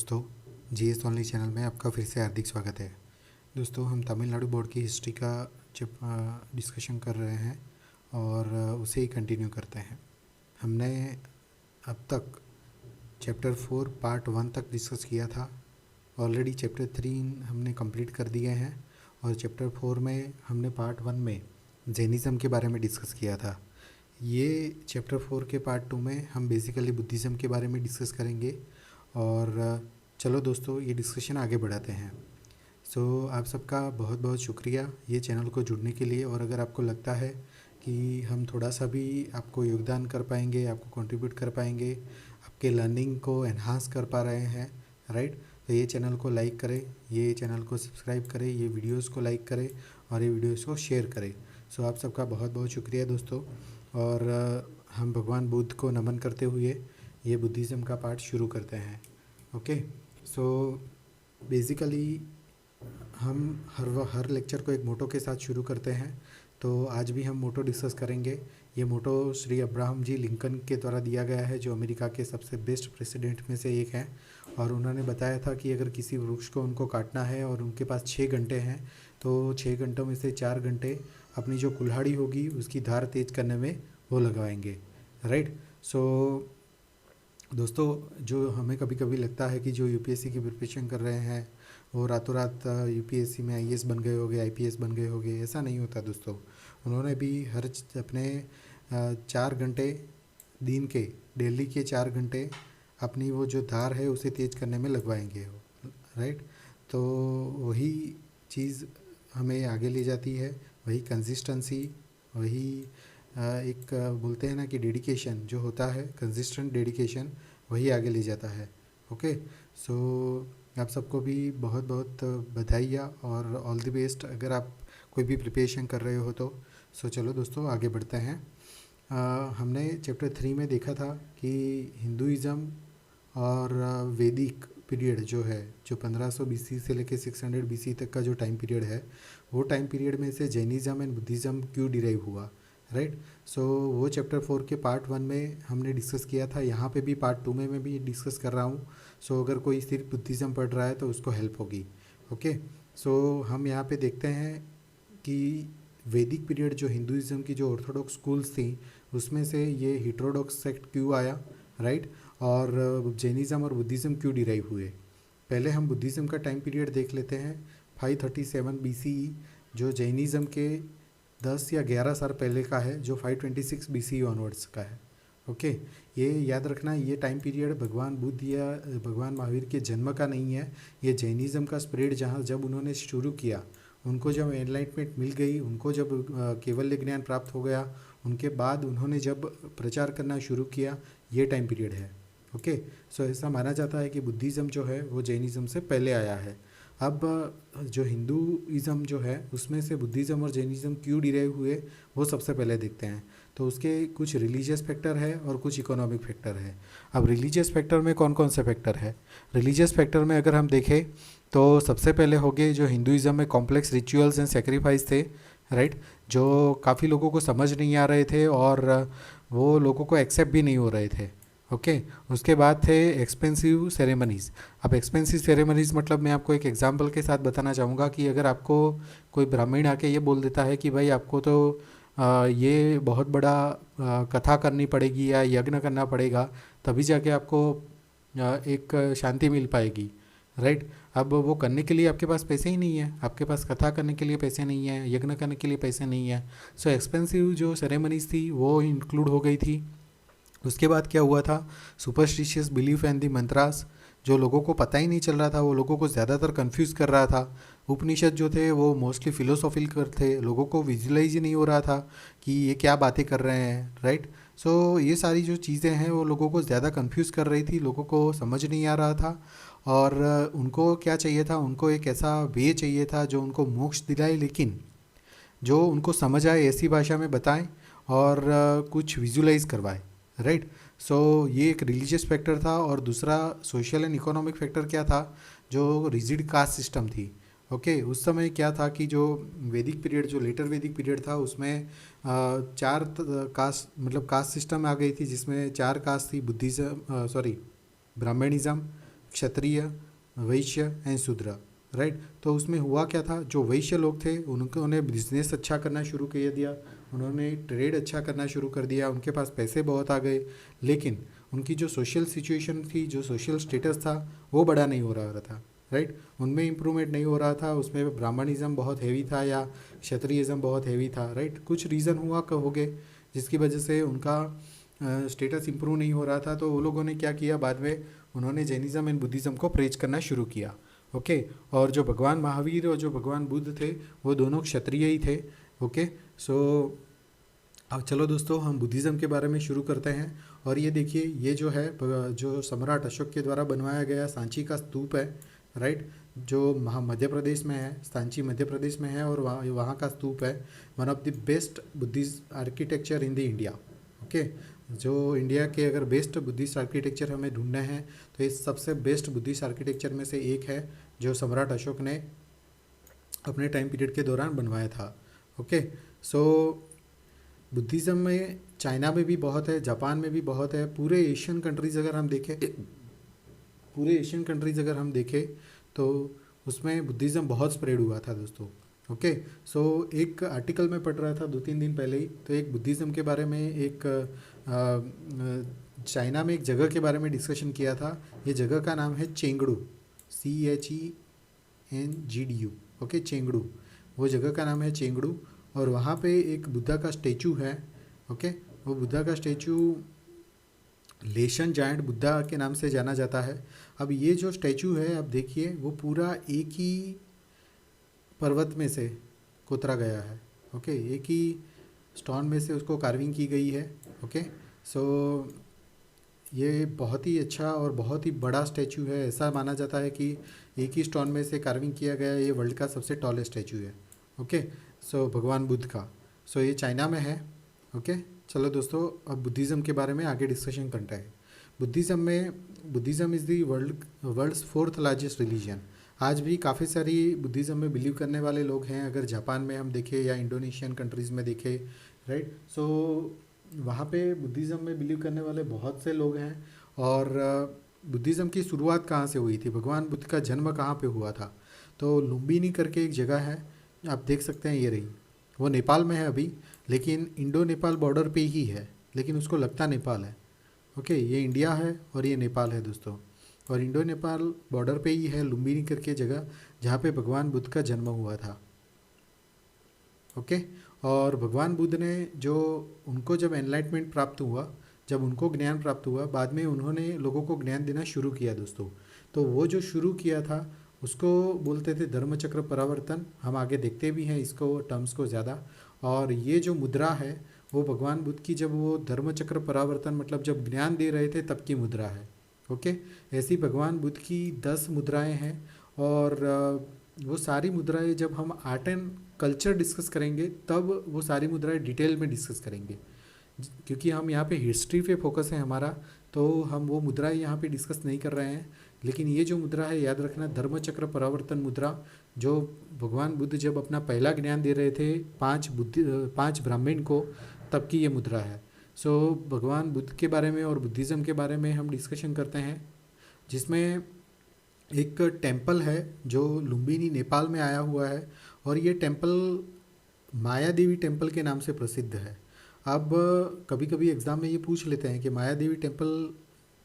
दोस्तों, GS only channel में आपका फिर से हार्दिक स्वागत है। दोस्तों, हम तमिलनाडु बोर्ड की हिस्ट्री का जब डिस्कशन कर रहे हैं और उसे ही कंटिन्यू करते हैं। हमने अब तक चैप्टर 4 पार्ट 1 तक डिस्कस किया था। ऑलरेडी चैप्टर 3 हमने कंप्लीट कर दिए हैं और चैप्टर 4 में हमने पार्ट 1 में जैनिज़्म के बारे में डिस्कस किया था। ये चैप्टर 4 के पार्ट 2 में हम बेसिकली बुद्धिज़्म के बारे में डिस्कस करेंगे। और चलो दोस्तों, ये डिस्कशन आगे बढ़ाते हैं। आप सबका बहुत बहुत शुक्रिया ये चैनल को जुड़ने के लिए। और अगर आपको लगता है कि हम थोड़ा सा भी आपको योगदान कर पाएंगे, आपको कंट्रीब्यूट कर पाएंगे, आपके लर्निंग को एनहांस कर पा रहे हैं, राइट, तो ये चैनल को लाइक करें, ये चैनल को सब्सक्राइब करें, ये वीडियोस को लाइक करें और ये वीडियोस को शेयर करें। आप सबका बहुत बहुत शुक्रिया दोस्तों। और हम भगवान बुद्ध को नमन करते हुए ये बुद्धिज़्म का पार्ट शुरू करते हैं। ओके, बेसिकली हम हर लेक्चर को एक मोटो के साथ शुरू करते हैं। तो आज भी हम मोटो डिस्कस करेंगे। ये मोटो श्री अब्राहम जी लिंकन के द्वारा दिया गया है, जो अमेरिका के सबसे बेस्ट प्रेसिडेंट में से एक हैं। और उन्होंने बताया था कि अगर किसी वृक्ष को उनको काटना है और उनके पास 6 घंटे हैं, तो 6 घंटों में से 4 घंटे अपनी जो कुल्हाड़ी होगी उसकी धार तेज करने में वो लगवाएंगे, राइट। दोस्तों, जो हमें कभी कभी लगता है कि जो यूपीएससी की प्रिपरेशन कर रहे हैं वो रातों रात यूपीएससी में आईएएस बन गए होंगे, आईपीएस बन गए होंगे, ऐसा नहीं होता दोस्तों। उन्होंने भी अपने 4 घंटे दिन के, डेली के 4 घंटे अपनी वो जो धार है उसे तेज करने में लगवाएंगे, राइट। तो वही चीज़ हमें आगे ले जाती है, वही कंसिस्टेंसी, वही एक बोलते हैं ना कि डेडिकेशन जो होता है, कंसिस्टेंट डेडिकेशन, वही आगे ले जाता है। ओके, आप सबको भी बहुत बहुत बधाइयाँ और ऑल द बेस्ट अगर आप कोई भी प्रिपरेशन कर रहे हो तो। चलो दोस्तों, आगे बढ़ते हैं। हमने चैप्टर 3 में देखा था कि हिंदुइज़्म और वैदिक पीरियड जो है, जो 1500 बीसी से लेकर 600 बीसी तक का जो टाइम पीरियड है, वो टाइम पीरियड में से जैनिज़्म एंड बुद्धिज़्म क्यों डिराइव हुआ, राइट। वो चैप्टर 4 के पार्ट 1 में हमने डिस्कस किया था। यहाँ पे भी पार्ट 2 में मैं भी डिस्कस कर रहा हूँ। अगर कोई सिर्फ बुद्धिज़्म पढ़ रहा है तो उसको हेल्प होगी। ओके, हम यहाँ पे देखते हैं कि वैदिक पीरियड जो हिंदुइज़्म की जो ऑर्थोडॉक्स स्कूल्स थी उसमें से ये हिट्रोडॉक्स सेक्ट क्यों आया, राइट, और जैनिज़्म और बुद्धिज़्म क्यों डिराइव हुए। पहले हम बुद्धिज़्म का टाइम पीरियड देख लेते हैं, 537 BCE, जो जैनिज़्म के 10 या 11 साल पहले का है, जो 526 BCE ऑनवर्ड्स का है। ओके, ये याद रखना, ये टाइम पीरियड भगवान बुद्ध या भगवान महावीर के जन्म का नहीं है। ये जैनिज़्म का स्प्रेड जब उन्होंने शुरू किया, उनको जब एनलाइटमेंट मिल गई, उनको जब केवल्य ज्ञान प्राप्त हो गया, उनके बाद उन्होंने जब प्रचार करना शुरू किया, ये टाइम पीरियड है। ओके, ऐसा माना जाता है कि बुद्धिज़्म जो है वो जैनिज़्म से पहले आया है। अब जो हिंदुइज़्म जो है उसमें से बुद्धिज़्म और जैनिज़्म क्यों डिराइव हुए, वो सबसे पहले देखते हैं। तो उसके कुछ रिलीजियस फैक्टर है और कुछ इकोनॉमिक फैक्टर है। अब रिलीजियस फैक्टर में कौन कौन से फैक्टर है? रिलीजियस फैक्टर में अगर हम देखें तो सबसे पहले हो गए जो हिंदुइज़्म में कॉम्प्लेक्स रिचुअल्स एंड सेक्रीफाइस थे, राइट, जो काफ़ी लोगों को समझ नहीं आ रहे थे और वो लोगों को एक्सेप्ट भी नहीं हो रहे थे। ओके, उसके बाद थे एक्सपेंसिव सेरेमनीज़। अब एक्सपेंसिव सेरेमनीज़ मतलब मैं आपको एक एग्जांपल के साथ बताना चाहूँगा कि अगर आपको कोई ब्राह्मण आके ये बोल देता है कि भाई आपको तो ये बहुत बड़ा कथा करनी पड़ेगी या यज्ञ करना पड़ेगा, तभी जाके आपको एक शांति मिल पाएगी, राइट। अब वो करने के लिए आपके पास पैसे ही नहीं है, आपके पास कथा करने के लिए पैसे नहीं है, यज्ञ करने के लिए पैसे नहीं है। एक्सपेंसिव जो सेरेमनीज़ थी वो इंक्लूड हो गई थी। उसके बाद क्या हुआ था, superstitious belief and the mantras, जो लोगों को पता ही नहीं चल रहा था, वो लोगों को ज़्यादातर कंफ्यूज कर रहा था। उपनिषद जो थे वो मोस्टली फिलोसॉफिकल थे, लोगों को विजुलाइज ही नहीं हो रहा था कि ये क्या बातें कर रहे हैं, राइट। ये सारी जो चीज़ें हैं वो लोगों को ज़्यादा कंफ्यूज कर रही थी, लोगों को समझ नहीं आ रहा था। और उनको क्या चाहिए था, उनको एक ऐसा वे चाहिए था जो उनको मोक्ष दिलाए, लेकिन जो उनको समझ आए ऐसी भाषा में बताएं और कुछ विजुलाइज करवाए, राइट। ये एक रिलीजियस फैक्टर था। और दूसरा सोशल एंड इकोनॉमिक फैक्टर क्या था, जो रिजिड कास्ट सिस्टम थी। ओके, उस समय क्या था कि जो वैदिक पीरियड, जो लेटर वैदिक पीरियड था, उसमें 4 कास्ट, मतलब कास्ट सिस्टम आ गई थी, जिसमें 4 कास्ट थी, ब्राह्मणिज़्म, क्षत्रिय, वैश्य एंड शूद्र, राइट। तो उसमें हुआ क्या था, जो वैश्य लोग थे उन्होंने बिजनेस अच्छा करना शुरू कर दिया, उन्होंने ट्रेड अच्छा करना शुरू कर दिया, उनके पास पैसे बहुत आ गए, लेकिन उनकी जो सोशल सिचुएशन थी, जो सोशल स्टेटस था, वो बड़ा नहीं हो रहा था, राइट। उनमें इम्प्रूवमेंट नहीं हो रहा था, उसमें ब्राह्मणिज़म बहुत हैवी था या क्षत्रियज़म बहुत हैवी था, राइट। कुछ रीज़न हुआ हो गए जिसकी वजह से उनका स्टेटस इम्प्रूव नहीं हो रहा था। तो वो लोगों ने क्या किया, बाद में उन्होंने जैनिज़्म एंड बुद्धिज़्म को प्रेज करना शुरू किया, ओके। और जो भगवान महावीर और जो भगवान बुद्ध थे वो दोनों क्षत्रिय ही थे, ओके। सो अब चलो दोस्तों हम बुद्धिज़्म के बारे में शुरू करते हैं। और ये देखिए, ये जो है जो सम्राट अशोक के द्वारा बनवाया गया सांची का स्तूप है, राइट, जो मध्य प्रदेश में है, सांची मध्य प्रदेश में है, और वहाँ का स्तूप है one of the best Buddhist architecture in the India, okay. जो इंडिया के अगर बेस्ट बुद्धिस्ट आर्किटेक्चर हमें ढूंढने हैं तो ये सबसे बेस्ट बुद्धिस्ट आर्किटेक्चर में से एक है जो सम्राट अशोक ने अपने टाइम पीरियड के दौरान बनवाया था, ओके। सो बुद्धिज़्म में चाइना में भी बहुत है, जापान में भी बहुत है, पूरे एशियन कंट्रीज़ अगर हम देखें तो उसमें बुद्धिज़्म बहुत स्प्रेड हुआ था दोस्तों, ओके। सो एक आर्टिकल में पढ़ रहा था 2-3 दिन पहले ही, तो एक बुद्धिज़्म के बारे में एक चाइना में एक जगह के बारे में डिस्कशन किया था। ये जगह का नाम है चेंगडू, CHENGDU, ओके, चेंगडू, वो जगह का नाम है चेंगडू। और वहाँ पे एक बुद्धा का स्टैचू है, ओके। वो बुद्धा का स्टैचू लेशन जायंट बुद्धा के नाम से जाना जाता है। अब ये जो स्टैचू है, अब देखिए, वो पूरा एक ही पर्वत में से कोतरा गया है, ओके, एक ही स्टोन में से उसको कार्विंग की गई है, ओके। सो ये बहुत ही अच्छा और बहुत ही बड़ा स्टैचू है। ऐसा माना जाता है कि एक ही स्टोन में से कार्विंग किया गया ये वर्ल्ड का सबसे टॉलेस्ट स्टैचू है, ओके। सो भगवान बुद्ध का, सो ये चाइना में है, ओके। चलो दोस्तों अब बुद्धिज़्म के बारे में आगे डिस्कशन करते हैं। Buddhism is the world's 4th largest religion. आज भी काफ़ी सारी बुद्धिज़्म में बिलीव करने वाले लोग हैं, अगर जापान में हम देखें या इंडोनेशियन कंट्रीज़ में देखें, राइट। सो वहाँ पे बुद्धिज़्म में बिलीव करने वाले बहुत से लोग हैं। और बुद्धिज़्म की शुरुआत कहाँ से हुई थी, भगवान बुद्ध का जन्म कहाँ पे हुआ था, तो लुम्बिनी करके एक जगह है, आप देख सकते हैं, ये रही, वो नेपाल में है अभी, लेकिन इंडो नेपाल बॉर्डर पे ही है, लेकिन उसको लगता नेपाल है, ओके। ये इंडिया है और ये नेपाल है दोस्तों, और इंडो नेपाल बॉर्डर पे ही है लुम्बिनी करके जगह, जहाँ पे भगवान बुद्ध का जन्म हुआ था, ओके। और भगवान बुद्ध ने जो उनको जब एनलाइटमेंट प्राप्त हुआ, जब उनको ज्ञान प्राप्त हुआ, बाद में उन्होंने लोगों को ज्ञान देना शुरू किया दोस्तों। तो वो जो शुरू किया था उसको बोलते थे धर्मचक्र परावर्तन। हम आगे देखते भी हैं इसको टर्म्स को ज़्यादा। और ये जो मुद्रा है वो भगवान बुद्ध की, जब वो धर्मचक्र परावर्तन मतलब जब ज्ञान दे रहे थे तब की मुद्रा है, ओके। ऐसी भगवान बुद्ध की 10 मुद्राएं हैं। और वो सारी मुद्राएं जब हम आर्ट एंड कल्चर डिस्कस करेंगे तब वो सारी मुद्राएं डिटेल में डिस्कस करेंगे, क्योंकि हम यहाँ पे हिस्ट्री पे फोकस है हमारा, तो हम वो मुद्राएं यहाँ पे डिस्कस नहीं कर रहे हैं। लेकिन ये जो मुद्रा है, याद रखना, धर्मचक्र परावर्तन मुद्रा, जो भगवान बुद्ध जब अपना पहला ज्ञान दे रहे थे 5 ब्राह्मण को, तब की ये मुद्रा है। सो भगवान बुद्ध के बारे में और बुद्धिज़्म के बारे में हम डिस्कशन करते हैं, जिसमें एक टेम्पल है जो लुम्बिनी नेपाल में आया हुआ है, और ये टेम्पल माया देवी टेम्पल के नाम से प्रसिद्ध है। अब कभी कभी एग्ज़ाम में ये पूछ लेते हैं कि माया देवी टेम्पल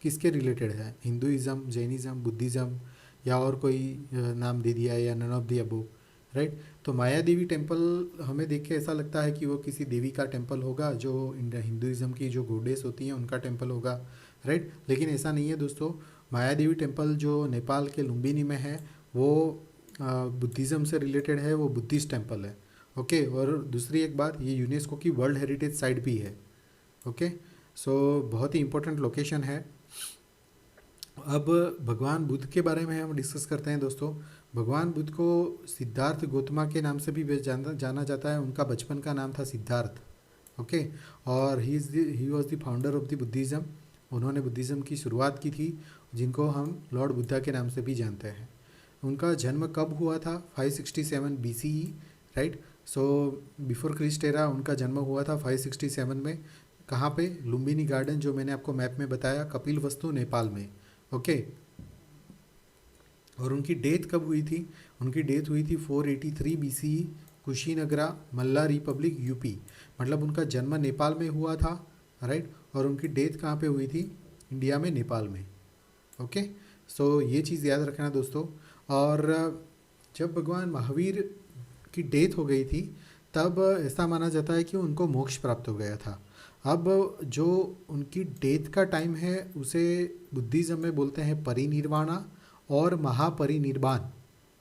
किसके रिलेटेड है, हिंदुइज़्म, जैनिज़्म, बुद्धिज़्म, या और कोई नाम दे दिया है, या none of the above, right. तो माया देवी टेम्पल हमें देख के ऐसा लगता है कि वो किसी देवी का टेम्पल होगा, जो हिंदुइज़्म की जो गॉडेस होती हैं उनका टेम्पल होगा, राइट। लेकिन ऐसा नहीं है दोस्तों। माया देवी टेम्पल जो नेपाल के लुम्बिनी में है वो बुद्धिज़्म से रिलेटेड है, वो बुद्धिस्ट टेम्पल है, ओके। और दूसरी एक बात, ये यूनेस्को की वर्ल्ड हेरिटेज साइट भी है, ओके। सो बहुत ही इंपॉर्टेंट लोकेशन है। अब भगवान बुद्ध के बारे में हम डिस्कस करते हैं दोस्तों। भगवान बुद्ध को सिद्धार्थ गौतमा के नाम से भी जाना जाता है। उनका बचपन का नाम था सिद्धार्थ, ओके। और he was the founder of the Buddhism. उन्होंने बुद्धिज़्म की शुरुआत की थी, जिनको हम लॉर्ड बुद्धा के नाम से भी जानते हैं। उनका जन्म कब हुआ था, 567 BCE, right. So before Christ era उनका जन्म हुआ था 567 में। कहाँ पे, लुम्बिनी गार्डन, जो मैंने आपको मैप में बताया, कपिल वस्तु नेपाल में, ओके। और उनकी डेथ कब हुई थी? उनकी डेथ हुई थी 483 BCE, कुशीनगरा, मल्ला रिपब्लिक, यूपी। मतलब उनका जन्म नेपाल में हुआ था, राइट, और उनकी डेथ कहाँ पे हुई थी? इंडिया में, नेपाल में। ओके, सो ये चीज़ याद रखना दोस्तों। और जब भगवान महावीर की डेथ हो गई थी तब ऐसा माना जाता है कि उनको मोक्ष प्राप्त हो गया था। अब जो उनकी डेथ का टाइम है उसे बुद्धिज़्म में बोलते हैं परिनिर्वाणा और महापरिनिर्वाण,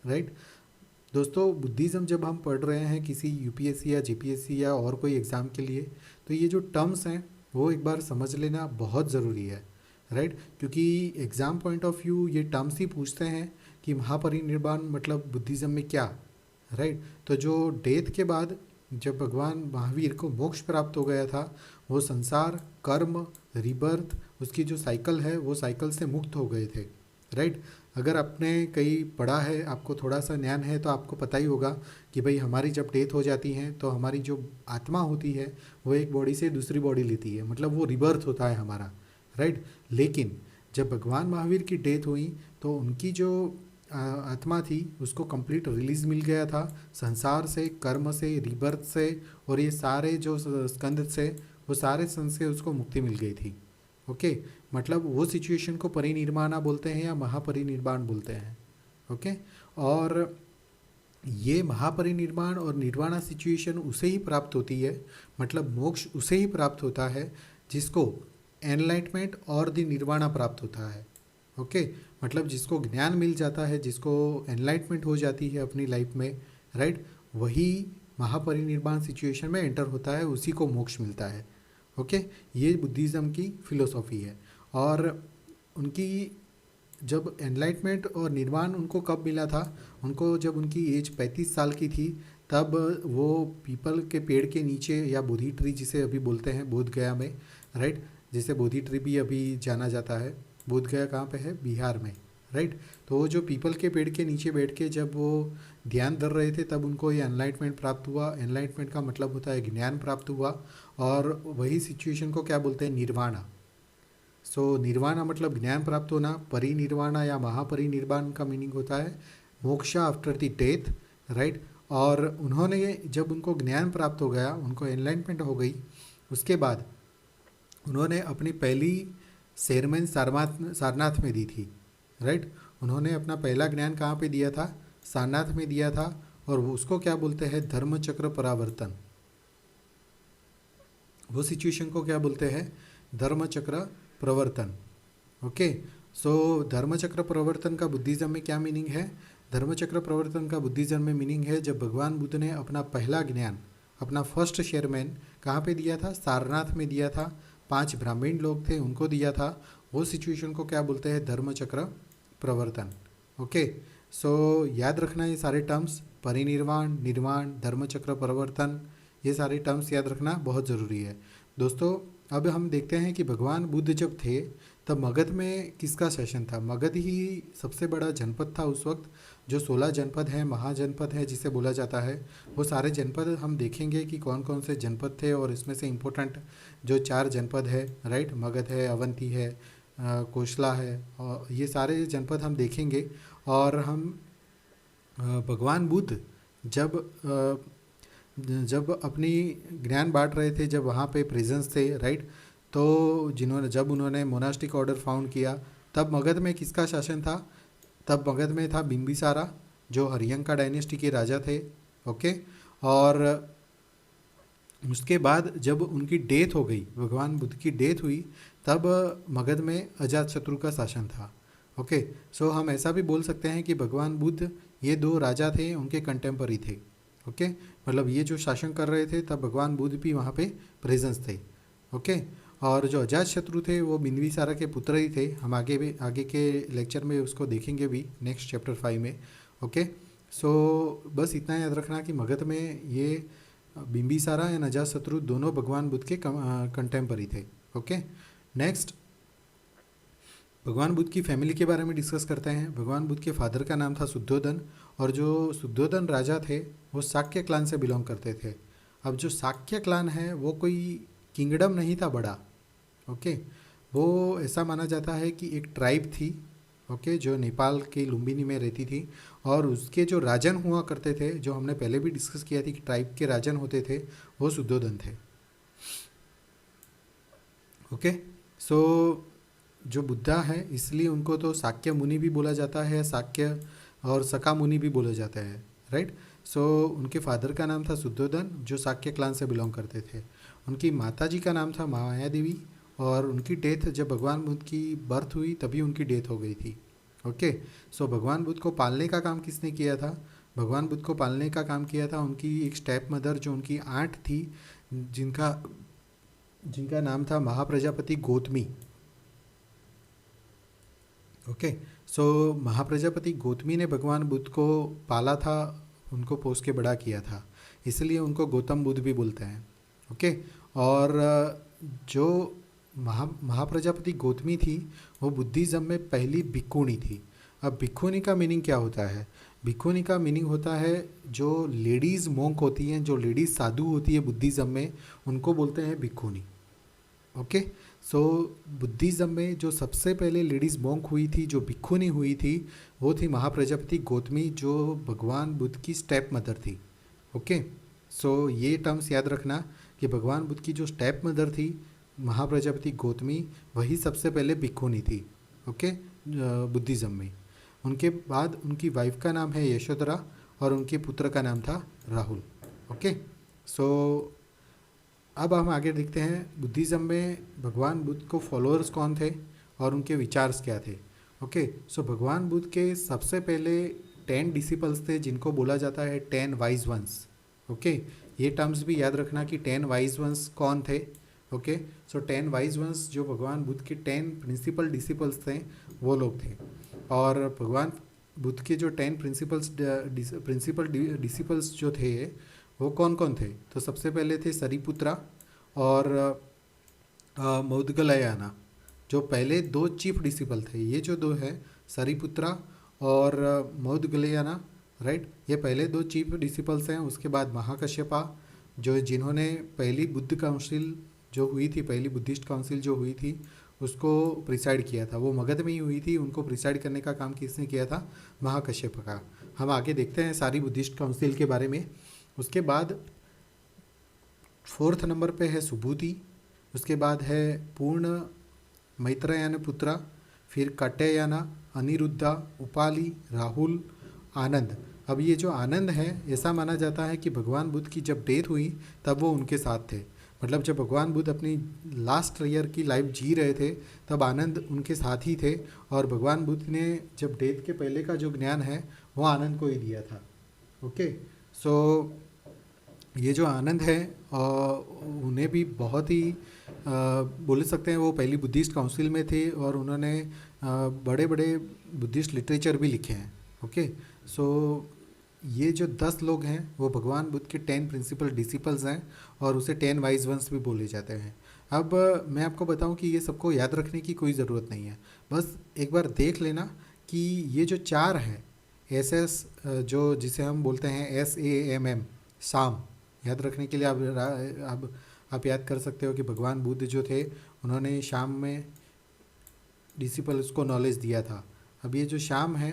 राइट। दोस्तों, बुद्धिज़्म जब हम पढ़ रहे हैं किसी यूपीएससी या जीपीएससी या और कोई एग्ज़ाम के लिए, तो ये जो टर्म्स हैं वो एक बार समझ लेना बहुत ज़रूरी है, राइट। क्योंकि एग्ज़ाम पॉइंट ऑफ व्यू ये टर्म्स ही पूछते हैं कि महापरिनिर्वाण मतलब बुद्धिज़्म में क्या, राइट। तो जो डेथ के बाद जब भगवान महावीर को मोक्ष प्राप्त हो गया था, वो संसार, कर्म, रिबर्थ, उसकी जो साइकिल है वो साइकिल से मुक्त हो गए थे, राइट। अगर आपने कहीं पढ़ा है, आपको थोड़ा सा ज्ञान है, तो आपको पता ही होगा कि भाई हमारी जब डेथ हो जाती है तो हमारी जो आत्मा होती है वो एक बॉडी से दूसरी बॉडी लेती है, मतलब वो रिबर्थ होता है हमारा, राइट। लेकिन जब भगवान महावीर की डेथ हुई तो उनकी जो आत्मा थी उसको कंप्लीट रिलीज मिल गया था संसार से, कर्म से, रिबर्थ से, और ये सारे जो स्कंद से, वो सारे संघ से उसको मुक्ति मिल गई थी। ओके, मतलब वो सिचुएशन को परिनिर्वाणा बोलते हैं या महापरिनिर्वाण बोलते हैं। ओके, और ये महापरिनिर्वाण और निर्वाणा सिचुएशन उसे ही प्राप्त होती है, मतलब मोक्ष उसे ही प्राप्त होता है जिसको एनलाइटमेंट और द निर्वाणा प्राप्त होता है। ओके, मतलब जिसको ज्ञान मिल जाता है, जिसको एनलाइटमेंट हो जाती है अपनी लाइफ में, राइट, वही महापरिनिर्वाण सिचुएशन में एंटर होता है, उसी को मोक्ष मिलता है। ओके, ये बुद्धिज़्म की फिलोसॉफी है। और उनकी जब एनलाइटमेंट और निर्वाण उनको कब मिला था? उनको जब उनकी एज 35 साल की थी, तब वो पीपल के पेड़ के नीचे, या बोधि ट्री जिसे अभी बोलते हैं बोध गया में, राइट, जिसे बोधि ट्री भी अभी जाना जाता है। बोध गया कहाँ पे है? बिहार में, राइट। तो वो जो पीपल के पेड़ के नीचे बैठ के जब वो ध्यान धर रहे थे तब उनको ये एनलाइटमेंट प्राप्त हुआ। एनलाइटमेंट का मतलब होता है ज्ञान प्राप्त हुआ, और वही सिचुएशन को क्या बोलते हैं? निर्वाणा। सो निर्वाणा मतलब ज्ञान प्राप्त होना। परिनिर्वाणा या महापरिनिर्वाण का मीनिंग होता है moksha after the death, right. और उन्होंने जब उनको ज्ञान प्राप्त हो गया, उनको एनलाइटमेंट हो गई, उसके बाद उन्होंने अपनी पहली सेरेमनी सारनाथ में दी थी, राइट। उन्होंने अपना पहला ज्ञान कहाँ पे दिया था? सारनाथ में दिया था, और उसको क्या बोलते हैं? धर्मचक्र परावर्तन। वो सिचुएशन को क्या बोलते हैं? धर्मचक्र प्रवर्तन। ओके, सो धर्मचक्र प्रवर्तन का बुद्धिज़्म में क्या मीनिंग है? धर्मचक्र प्रवर्तन का बुद्धिज़्म में मीनिंग है जब भगवान बुद्ध ने अपना पहला ज्ञान, अपना फर्स्ट शेरमैन कहाँ पे दिया था? सारनाथ में दिया था। 5 ब्राह्मण लोग थे, उनको दिया था। वो सिचुएशन को क्या बोलते हैं? धर्मचक्र प्रवर्तन। ओके, सो याद रखना ये सारे टर्म्स, परिनिर्वाण, निर्वाण, धर्मचक्र प्रवर्तन, ये सारे टर्म्स याद रखना बहुत ज़रूरी है दोस्तों। अब हम देखते हैं कि भगवान बुद्ध जब थे तब मगध में किसका शासन था? मगध ही सबसे बड़ा जनपद था उस वक्त। जो 16 जनपद हैं, महाजनपद है जिसे बोला जाता है, वो सारे जनपद हम देखेंगे कि कौन कौन से जनपद थे। और इसमें से इम्पोर्टेंट जो 4 जनपद है, राइट, मगध है, अवंती है, कोशला है, और ये सारे जनपद हम देखेंगे। और हम भगवान बुद्ध जब अपनी ज्ञान बांट रहे थे, जब वहाँ पे प्रेजेंस थे, राइट, तो जब उन्होंने मोनास्टिक ऑर्डर फाउंड किया, तब मगध में किसका शासन था? तब मगध में था बिंबिसारा, जो हरियंका डायनेस्टी के राजा थे। ओके, और उसके बाद जब उनकी डेथ हो गई, भगवान बुद्ध की डेथ हुई, तब मगध में अजातशत्रु का शासन था। ओके, सो हम ऐसा भी बोल सकते हैं कि भगवान बुद्ध ये 2 राजा थे, उनके कंटेम्पररी थे। ओके, मतलब ये जो शासन कर रहे थे तब भगवान बुद्ध भी वहाँ पे प्रेजेंस थे। ओके, और जो अजातशत्रु थे वो बिंबिसारा के पुत्र ही थे। हम आगे के लेक्चर में उसको देखेंगे भी, नेक्स्ट चैप्टर 5 में। ओके, सो बस इतना याद रखना कि मगध में ये बिंबिसारा एंड अजातशत्रु दोनों भगवान बुद्ध के कंटेम्पररी थे। ओके, नेक्स्ट भगवान बुद्ध की फैमिली के बारे में डिस्कस करते हैं। भगवान बुद्ध के फादर का नाम था शुद्धोधन, और जो शुद्धोधन राजा थे वो शाक्य क्लान से बिलोंग करते थे। अब जो शाक्य क्लान है वो कोई किंगडम नहीं था बड़ा। ओके, वो ऐसा माना जाता है कि एक ट्राइब थी, ओके, जो नेपाल के लुम्बिनी में रहती थी। और उसके जो राजन हुआ करते थे, जो हमने पहले भी डिस्कस किया थी कि ट्राइब के राजन होते थे, वो शुद्धोधन थे। ओके, सो जो बुद्धा है इसलिए उनको तो शाक्य मुनि भी बोला जाता है, शाक्य और सका मुनि भी बोला जाता है, राइट। सो उनके फादर का नाम था शुद्धोधन, जो शाक्य क्लान से बिलोंग करते थे। उनकी माता जी का नाम था माया देवी, और उनकी डेथ जब भगवान बुद्ध की बर्थ हुई तभी उनकी डेथ हो गई थी। ओके, सो भगवान बुद्ध को पालने का काम किसने किया था? भगवान बुद्ध को पालने का काम किया था उनकी एक स्टेप मदर, जो उनकी आंट थी, जिनका जिनका नाम था महाप्रजापति गौतमी। ओके, सो महाप्रजापति गौतमी ने भगवान बुद्ध को पाला था, उनको पोस के बड़ा किया था, इसलिए उनको गौतम बुद्ध भी बोलते हैं। ओके, और जो महाप्रजापति गौतमी थी वो बुद्धिज़्म में पहली भिक्खुनी थी। अब भिक्खुनी का मीनिंग क्या होता है? भिक्खुनी का मीनिंग होता है जो लेडीज़ मोंक होती हैं, जो लेडीज़ साधु होती है बुद्धिज़्म में, उनको बोलते हैं भिक्खुनी। ओके, सो बुद्धिज़्म में जो सबसे पहले लेडीज़ मोंक हुई थी, जो भिक्खुनी हुई थी, वो थी महाप्रजापति गौतमी, जो भगवान बुद्ध की स्टेप मदर थी। ओके, सो ये टर्म्स याद रखना कि भगवान बुद्ध की जो स्टेप मदर थी महाप्रजापति गौतमी, वही सबसे पहले भिक्खुनी थी। ओके, बुद्धिज़्म में। उनके बाद उनकी वाइफ का नाम है यशोधरा, और उनके पुत्र का नाम था राहुल। ओके, सो अब हम आगे देखते हैं बुद्धिज़्म में भगवान बुद्ध को फॉलोअर्स कौन थे और उनके विचार्स क्या थे। ओके, सो भगवान बुद्ध के सबसे पहले 10 डिसिपल्स थे, जिनको बोला जाता है 10 वाइज वंस। ओके, ये टर्म्स भी याद रखना कि 10 वाइज वंस कौन थे। ओके, सो 10 वाइज वंस जो भगवान बुद्ध के 10 प्रिंसिपल डिसिपल्स थे, वो लोग थे। और भगवान बुद्ध के जो 10 प्रिंसिपल डिसिपल्स जो थे, वो कौन कौन थे? तो सबसे पहले थे सरीपुत्रा और मौदगलयाना, जो पहले 2 चीफ डिसिपल थे। ये जो 2 है, सरीपुत्रा और मौदगलयाना, राइट, ये पहले 2 चीफ डिसिपल्स हैं। उसके बाद महाकश्यपा, जो जिन्होंने पहली बुद्ध काउंसिल जो हुई थी, पहली बुद्धिस्ट काउंसिल जो हुई थी, उसको प्रिसाइड किया था। वो मगध में ही हुई थी, उनको प्रिसाइड करने का काम किसने किया था? महाकश्यप का। हम आगे देखते हैं सारी बुद्धिस्ट काउंसिल के बारे में। उसके बाद 4th नंबर पे है सुबुद्धि, उसके बाद है पूर्ण मैत्रेयन पुत्रा, फिर कट्यायना, अनिरुद्धा, उपाली, राहुल, आनंद। अब ये जो आनंद है, ऐसा माना जाता है कि भगवान बुद्ध की जब डेथ हुई तब वो उनके साथ थे। मतलब जब भगवान बुद्ध अपनी लास्ट ईयर की लाइफ जी रहे थे, तब आनंद उनके साथ ही थे। और भगवान बुद्ध ने जब डेथ के पहले का जो ज्ञान है, वो आनंद को ही दिया था। ओके, सो ये जो आनंद है, उन्हें भी बहुत ही बोल सकते हैं, वो पहली बुद्धिस्ट काउंसिल में थे और उन्होंने बड़े बड़े बुद्धिस्ट लिटरेचर भी लिखे हैं। ओके, सो ये जो 10 लोग हैं वो भगवान बुद्ध के 10 प्रिंसिपल डिसिपल्स हैं, और उसे 10 वाइज वंस भी बोले जाते हैं। अब मैं आपको बताऊं कि ये सबको याद रखने की कोई ज़रूरत नहीं है, बस एक बार देख लेना कि ये जो 4 हैं, SS, जो जिसे हम बोलते हैं SAMM, शाम, याद रखने के लिए आप याद कर सकते हो कि भगवान बुद्ध जो थे, उन्होंने शाम में डिसिपल्स को नॉलेज दिया था। अब ये जो शाम है,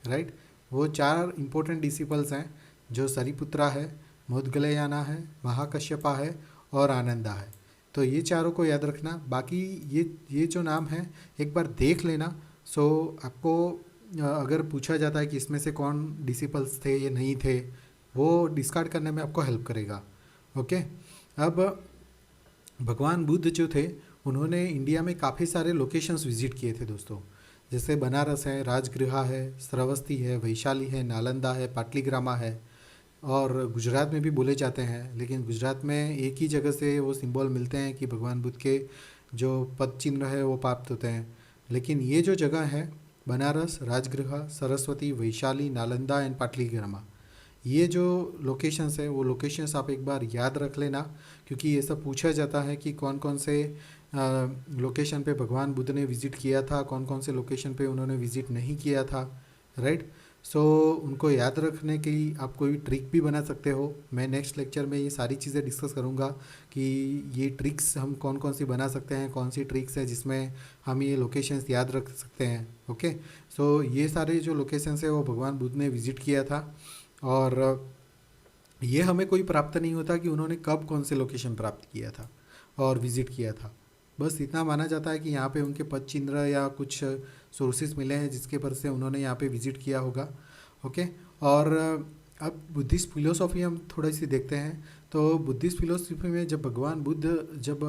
राइट, वो 4 इम्पोर्टेंट डिसिपल्स हैं, जो सरीपुत्रा है, मौदगलयाना है, महाकश्यपा है और आनंदा है। तो ये चारों को याद रखना। बाकी ये जो नाम है एक बार देख लेना। सो आपको अगर पूछा जाता है कि इसमें से कौन डिसिपल्स थे या नहीं थे, वो डिस्कार्ड करने में आपको हेल्प करेगा। ओके, अब भगवान बुद्ध जो थे, उन्होंने इंडिया में काफ़ी सारे लोकेशंस विजिट किए थे दोस्तों, जैसे बनारस है, राजगृह है, श्रावस्ती है, वैशाली है, नालंदा है, पाटलीग्रामा है, और गुजरात में भी बोले जाते हैं। लेकिन गुजरात में एक ही जगह से वो सिंबल मिलते हैं कि भगवान बुद्ध के जो पद चिन्ह है वो प्राप्त होते हैं। लेकिन ये जो जगह है, बनारस, राजगृह, सरस्वती, वैशाली, नालंदा एंड पाटलीग्रामा, ये जो लोकेशंस है वो लोकेशंस आप एक बार याद रख लेना, क्योंकि ये सब पूछा जाता है कि कौन कौन से लोकेशन पे भगवान बुद्ध ने विज़िट किया था, कौन कौन से लोकेशन पे उन्होंने विज़िट नहीं किया था, राइट। सो उनको याद रखने के लिए आप कोई ट्रिक भी बना सकते हो। मैं नेक्स्ट लेक्चर में ये सारी चीज़ें डिस्कस करूँगा कि ये ट्रिक्स हम कौन कौन सी बना सकते हैं, कौन सी ट्रिक्स है जिसमें हम ये लोकेशंस याद रख सकते हैं। ओके, सो ये सारे जो लोकेशंस है वो भगवान बुद्ध ने विज़िट किया था, और ये हमें कोई प्राप्त नहीं होता कि उन्होंने कब कौन से लोकेशन प्राप्त किया था और विज़िट किया था। बस इतना माना जाता है कि यहाँ पे उनके पद चिन्ह या कुछ सोर्सेज मिले हैं जिसके पर से उन्होंने यहाँ पे विज़िट किया होगा। ओके, और अब बुद्धिस्ट फिलोसॉफी हम थोड़ी सी देखते हैं। तो बुद्धिस्ट फिलोसॉफी में जब भगवान बुद्ध जब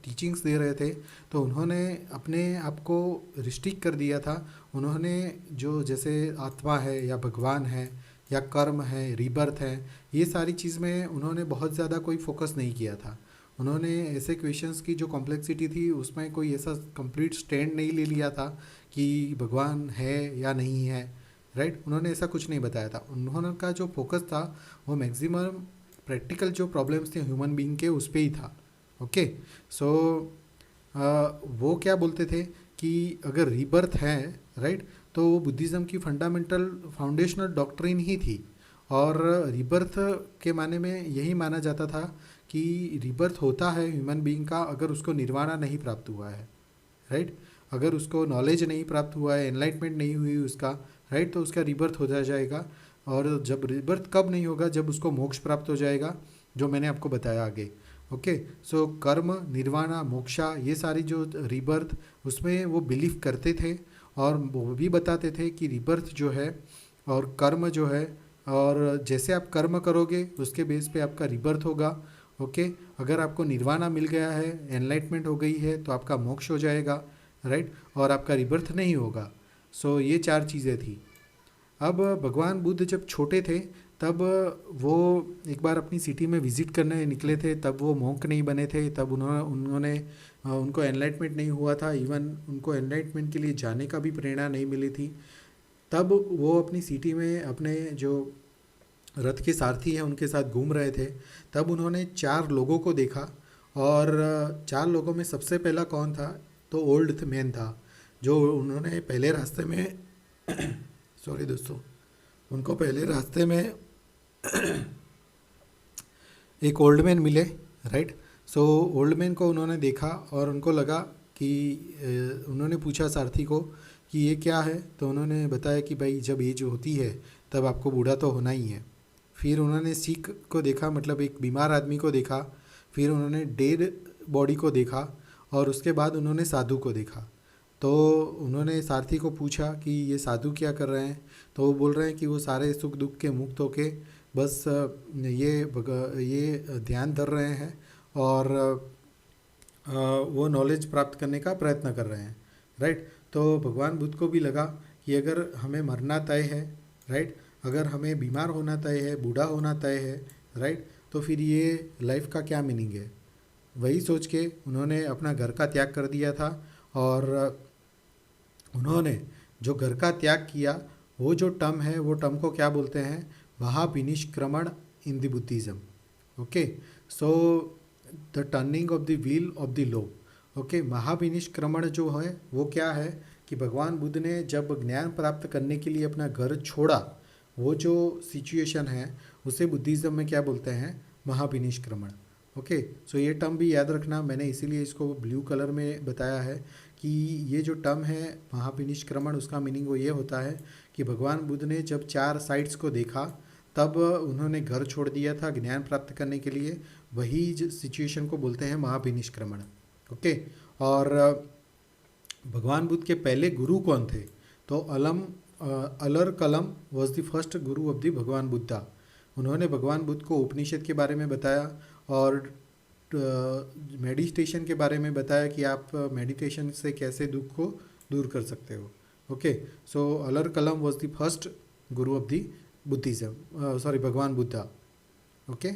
टीचिंग्स दे रहे थे तो उन्होंने अपने आप को रिस्ट्रिक्ट कर दिया था। उन्होंने जो जैसे आत्मा है या भगवान है या कर्म है, रीबर्थ है, ये सारी चीज़ में उन्होंने बहुत ज़्यादा कोई फोकस नहीं किया था। उन्होंने ऐसे क्वेश्चंस की जो कॉम्प्लेक्सिटी थी उसमें कोई ऐसा कंप्लीट स्टैंड नहीं ले लिया था कि भगवान है या नहीं है, राइट। उन्होंने ऐसा कुछ नहीं बताया था। उन्होंने का जो फोकस था वो मैक्सिमम प्रैक्टिकल जो प्रॉब्लम्स थे ह्यूमन बीइंग के उस पे ही था। ओके, सो वो क्या बोलते थे कि अगर रीबर्थ है, राइट, तो वो बुद्धिज़्म की फंडामेंटल फाउंडेशनल डॉक्ट्रिन ही थी। और रीबर्थ के माने में यही माना जाता था कि रीबर्थ होता है ह्यूमन बीइंग का अगर उसको निर्वाणा नहीं प्राप्त हुआ है, राइट। अगर उसको नॉलेज नहीं प्राप्त हुआ है, एनलाइटमेंट नहीं हुई उसका, राइट, तो उसका रीबर्थ हो जाएगा। और जब रीबर्थ कब नहीं होगा, जब उसको मोक्ष प्राप्त हो जाएगा, जो मैंने आपको बताया आगे। ओके, सो कर्म, निर्वाणा, मोक्षा, ये सारी जो रीबर्थ उसमें वो बिलीव करते थे। और वो भी बताते थे कि रीबर्थ जो है और कर्म जो है, और जैसे आप कर्म करोगे उसके बेस पे आपका रीबर्थ होगा। ओके, अगर आपको निर्वाणा मिल गया है, एनलाइटमेंट हो गई है, तो आपका मोक्ष हो जाएगा, राइट, और आपका रीबर्थ नहीं होगा। सो ये चार चीज़ें थी। अब भगवान बुद्ध जब छोटे थे तब वो एक बार अपनी सिटी में विज़िट करने निकले थे। तब वो मॉन्क नहीं बने थे, तब उन्होंने उनको एनलाइटमेंट नहीं हुआ था। इवन उनको एनलाइटमेंट के लिए जाने का भी प्रेरणा नहीं मिली थी। तब वो अपनी सिटी में अपने जो रथ के सारथी हैं उनके साथ घूम रहे थे। तब उन्होंने चार लोगों को देखा, और चार लोगों में सबसे पहला कौन था, तो ओल्ड मैन था, जो उन्होंने पहले रास्ते में सॉरी दोस्तों, उनको पहले रास्ते में एक ओल्ड मैन मिले, राइट। सो ओल्ड मैन को उन्होंने देखा और उनको लगा कि उन्होंने पूछा सारथी को कि ये क्या है, तो उन्होंने बताया कि भाई जब एज होती है तब आपको बूढ़ा तो होना ही है। फिर उन्होंने सिक को देखा, मतलब एक बीमार आदमी को देखा। फिर उन्होंने डेड बॉडी को देखा, और उसके बाद उन्होंने साधु को देखा। तो उन्होंने सारथी को पूछा कि ये साधु क्या कर रहे हैं, तो वो बोल रहे हैं कि वो सारे सुख दुख के मुक्त होके बस ये ध्यान धर रहे हैं, और वो नॉलेज प्राप्त करने का प्रयत्न कर रहे हैं, राइट। तो भगवान बुद्ध को भी लगा कि अगर हमें मरना तय है, राइट, अगर हमें बीमार होना तय है, बूढ़ा होना तय है, राइट, तो फिर ये लाइफ का क्या मीनिंग है। वही सोच के उन्होंने अपना घर का त्याग कर दिया था। और उन्होंने जो घर का त्याग किया, वो जो टर्म है वो टर्म को क्या बोलते हैं, Mahabhinishkramana in the Buddhism. Okay, so the turning of the wheel of the law. Okay, Mahabhinishkramana जो है वो क्या है कि भगवान बुद्ध ने जब ज्ञान प्राप्त करने के लिए अपना घर छोड़ा, वो जो सिचुएशन है उसे बुद्धिज़्म में क्या बोलते हैं, महाविनिष्क्रमण। ओके, सो ये टर्म भी याद रखना, मैंने इसीलिए इसको ब्लू कलर में बताया है कि ये जो टर्म है महाविनिष्क्रमण, उसका मीनिंग वो ये होता है कि भगवान बुद्ध ने जब चार साइड्स को देखा तब उन्होंने घर छोड़ दिया था ज्ञान प्राप्त करने के लिए। वही सिचुएशन को बोलते हैं महाविनिष्क्रमण। ओके, और भगवान बुद्ध के पहले गुरु कौन थे, तो अलर कलम was the first Guru of the भगवान बुद्धा। उन्होंने भगवान बुद्ध को उपनिषद के बारे में बताया और मेडिटेशन के बारे में बताया कि आप मेडिटेशन से कैसे दुख को दूर कर सकते हो। ओके, सो अलर कलम was the first Guru of the Buddhism, sorry भगवान बुद्धा। ओके,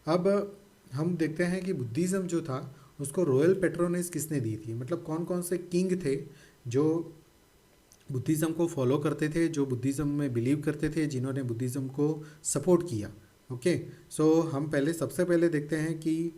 अब हम देखते हैं कि बुद्धिज़्म जो था उसको रॉयल पेट्रोनेज किसने दी थी, मतलब कौन कौन से किंग थे जो बुद्धिज़्म को फॉलो करते थे, जो बुद्धिज़्म में बिलीव करते थे, जिन्होंने बुद्धिज़्म को सपोर्ट किया। ओके, सो हम पहले सबसे पहले देखते हैं कि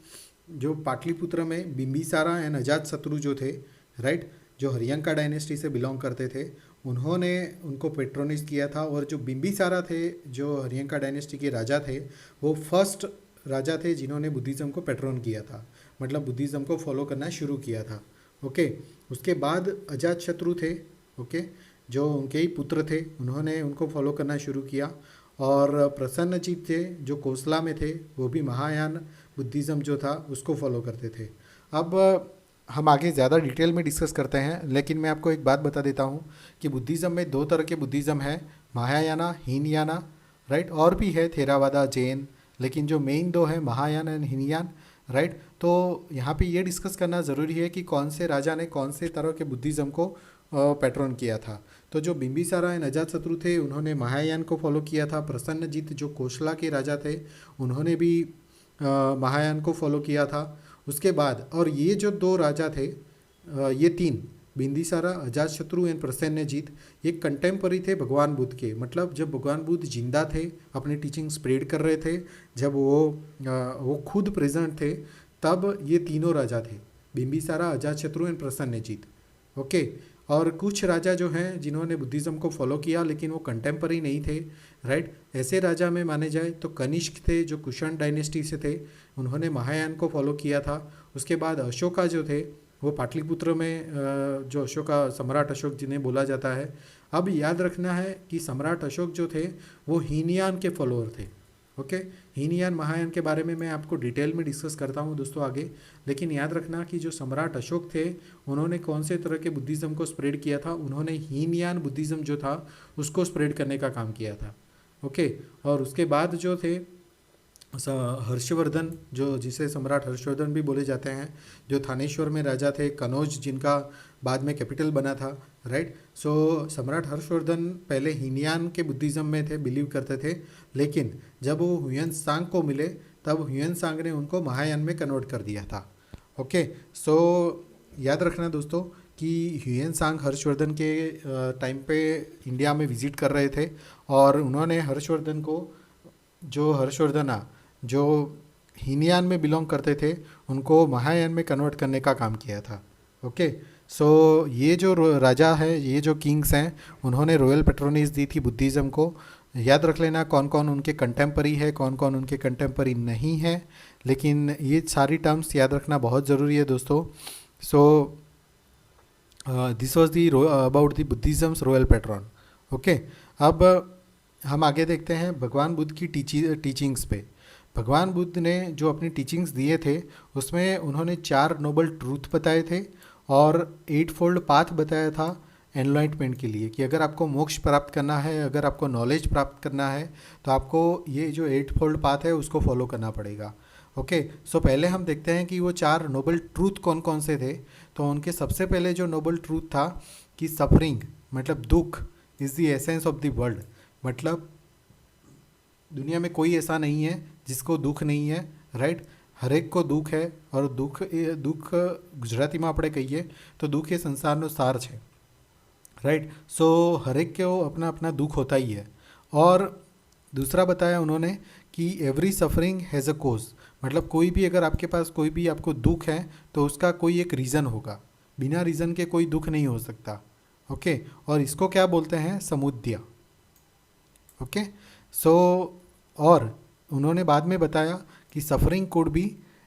जो पाटलिपुत्र में बिंबिसारा एंड अजातशत्रु जो थे, राइट, जो हरियंका डायनेस्टी से बिलोंग करते थे, उन्होंने उनको पेट्रोनाइज किया था। और जो बिम्बिसारा थे, जो हरियंका डायनेस्टी के राजा थे, वो फर्स्ट राजा थे जिन्होंने बुद्धिज़्म को पेट्रोन किया था, मतलब बुद्धिज़्म को फॉलो करना शुरू किया था। ओके। उसके बाद अजातशत्रु थे। ओके। जो उनके ही पुत्र थे, उन्होंने उनको फॉलो करना शुरू किया। और प्रसन्नजीत थे जो कोसला में थे, वो भी महायान बुद्धिज़्म जो था उसको फॉलो करते थे। अब हम आगे ज़्यादा डिटेल में डिस्कस करते हैं, लेकिन मैं आपको एक बात बता देता हूँ कि बुद्धिज़्म में दो तरह के बुद्धिज़्म है, महायाना, हीनयाना, राइट। और भी है थेरावादा, जैन, लेकिन जो मेन दो है महायान एंड हीनयान, राइट। तो यहाँ पे ये डिस्कस करना ज़रूरी है कि कौन से राजा ने कौन से तरह के बुद्धिज़्म को पैटर्न किया था। तो जो बिम्बिसारा एंड अजातशत्रु थे, उन्होंने महायान को फॉलो किया था। प्रसन्नजीत जो कोसला के राजा थे, उन्होंने भी महायान को फॉलो किया था। उसके बाद और ये जो दो राजा थे, ये तीन, बिंदिसारा, अजातशत्रु एंड प्रसन्नजीत, ये कंटेम्पररी थे भगवान बुद्ध के। मतलब जब भगवान बुद्ध जिंदा थे, अपनी टीचिंग स्प्रेड कर रहे थे, जब वो खुद प्रेजेंट थे, तब ये तीनों राजा थे, बिम्बिसारा, अजातशत्रु एंड प्रसन्नजीत। ओके। और कुछ राजा जो हैं जिन्होंने बुद्धिज़्म को फॉलो किया, लेकिन वो कंटेम्पररी नहीं थे, राइट। ऐसे राजा में माने जाए तो कनिष्क थे जो कुषाण डायनेस्टी से थे, उन्होंने महायान को फॉलो किया था। उसके बाद अशोका जो थे, वो पाटलिपुत्र में जो अशोका, सम्राट अशोक जिन्हें बोला जाता है। अब याद रखना है कि सम्राट अशोक जो थे वो हीनयान के फॉलोअर थे। ओके। हीनयान महायान के बारे में मैं आपको डिटेल में डिस्कस करता हूँ दोस्तों आगे, लेकिन याद रखना कि जो सम्राट अशोक थे, उन्होंने कौन से तरह के बुद्धिज़्म को स्प्रेड किया था, उन्होंने हीनयान बुद्धिज़्म जो था उसको स्प्रेड करने का काम किया था। ओके। और उसके बाद जो थे हर्षवर्धन, जो जिसे सम्राट हर्षवर्धन भी बोले जाते हैं, जो थानेश्वर में राजा थे, कनौज जिनका बाद में कैपिटल बना था, राइट। सो सम्राट हर्षवर्धन पहले हीनयान के बुद्धिज़्म में थे, बिलीव करते थे, लेकिन जब वो ह्यूएन सांग को मिले, तब ह्यूएन सांग ने उनको महायान में कन्वर्ट कर दिया था। ओके। सो याद रखना दोस्तों कि ह्यूएन सांग हर्षवर्धन के टाइम पे इंडिया में विज़िट कर रहे थे, और उन्होंने हर्षवर्धन को, जो हर्षवर्धना जो हीनयान में बिलोंग करते थे, उनको महायान में कन्वर्ट करने का काम किया था। ओके। सो ये जो राजा है, ये जो किंग्स हैं, उन्होंने रॉयल पैट्रोनेज दी थी बुद्धिज़्म को। याद रख लेना कौन कौन उनके कंटेम्पररी है, कौन कौन उनके कंटेम्पररी नहीं है, लेकिन ये सारी टर्म्स याद रखना बहुत ज़रूरी है दोस्तों। So this was the about the Buddhism's royal patron. Okay. अब हम आगे देखते हैं भगवान बुद्ध की टीचिंग्स पे। भगवान बुद्ध ने जो अपनी टीचिंग्स दिए थे, उसमें उन्होंने 4 नोबल ट्रूथ बताए थे और 8 फोल्ड पाथ बताया था एनलाइटमेंट के लिए, कि अगर आपको मोक्ष प्राप्त करना है, अगर आपको नॉलेज प्राप्त करना है, तो आपको ये जो 8 फोल्ड पाथ है उसको फॉलो करना पड़ेगा। ओके। सो पहले हम देखते हैं कि वो 4 नोबल ट्रूथ कौन कौन से थे। तो उनके सबसे पहले जो नोबल ट्रूथ था कि सफरिंग, मतलब दुख, is the essence of the world. मतलब दुनिया में कोई ऐसा नहीं है जिसको दुख नहीं है, राइट। हर एक को दुख है, और दुख गुजराती में આપણે કહીએ तो दुख એ સંસારનો સાર છે, राइट। सो हर एक को अपना अपना दुख होता ही है। और दूसरा बताया उन्होंने कि एवरी सफरिंग हैज़ अ कोज, मतलब कोई भी, अगर आपके पास कोई भी आपको दुख है तो उसका कोई एक रीज़न होगा, बिना रीज़न के कोई दुख नहीं हो सकता। ओके। और इसको क्या बोलते हैं, समुद्या। ओके। सो और उन्होंने बाद में बताया कि सफरिंग कुड बी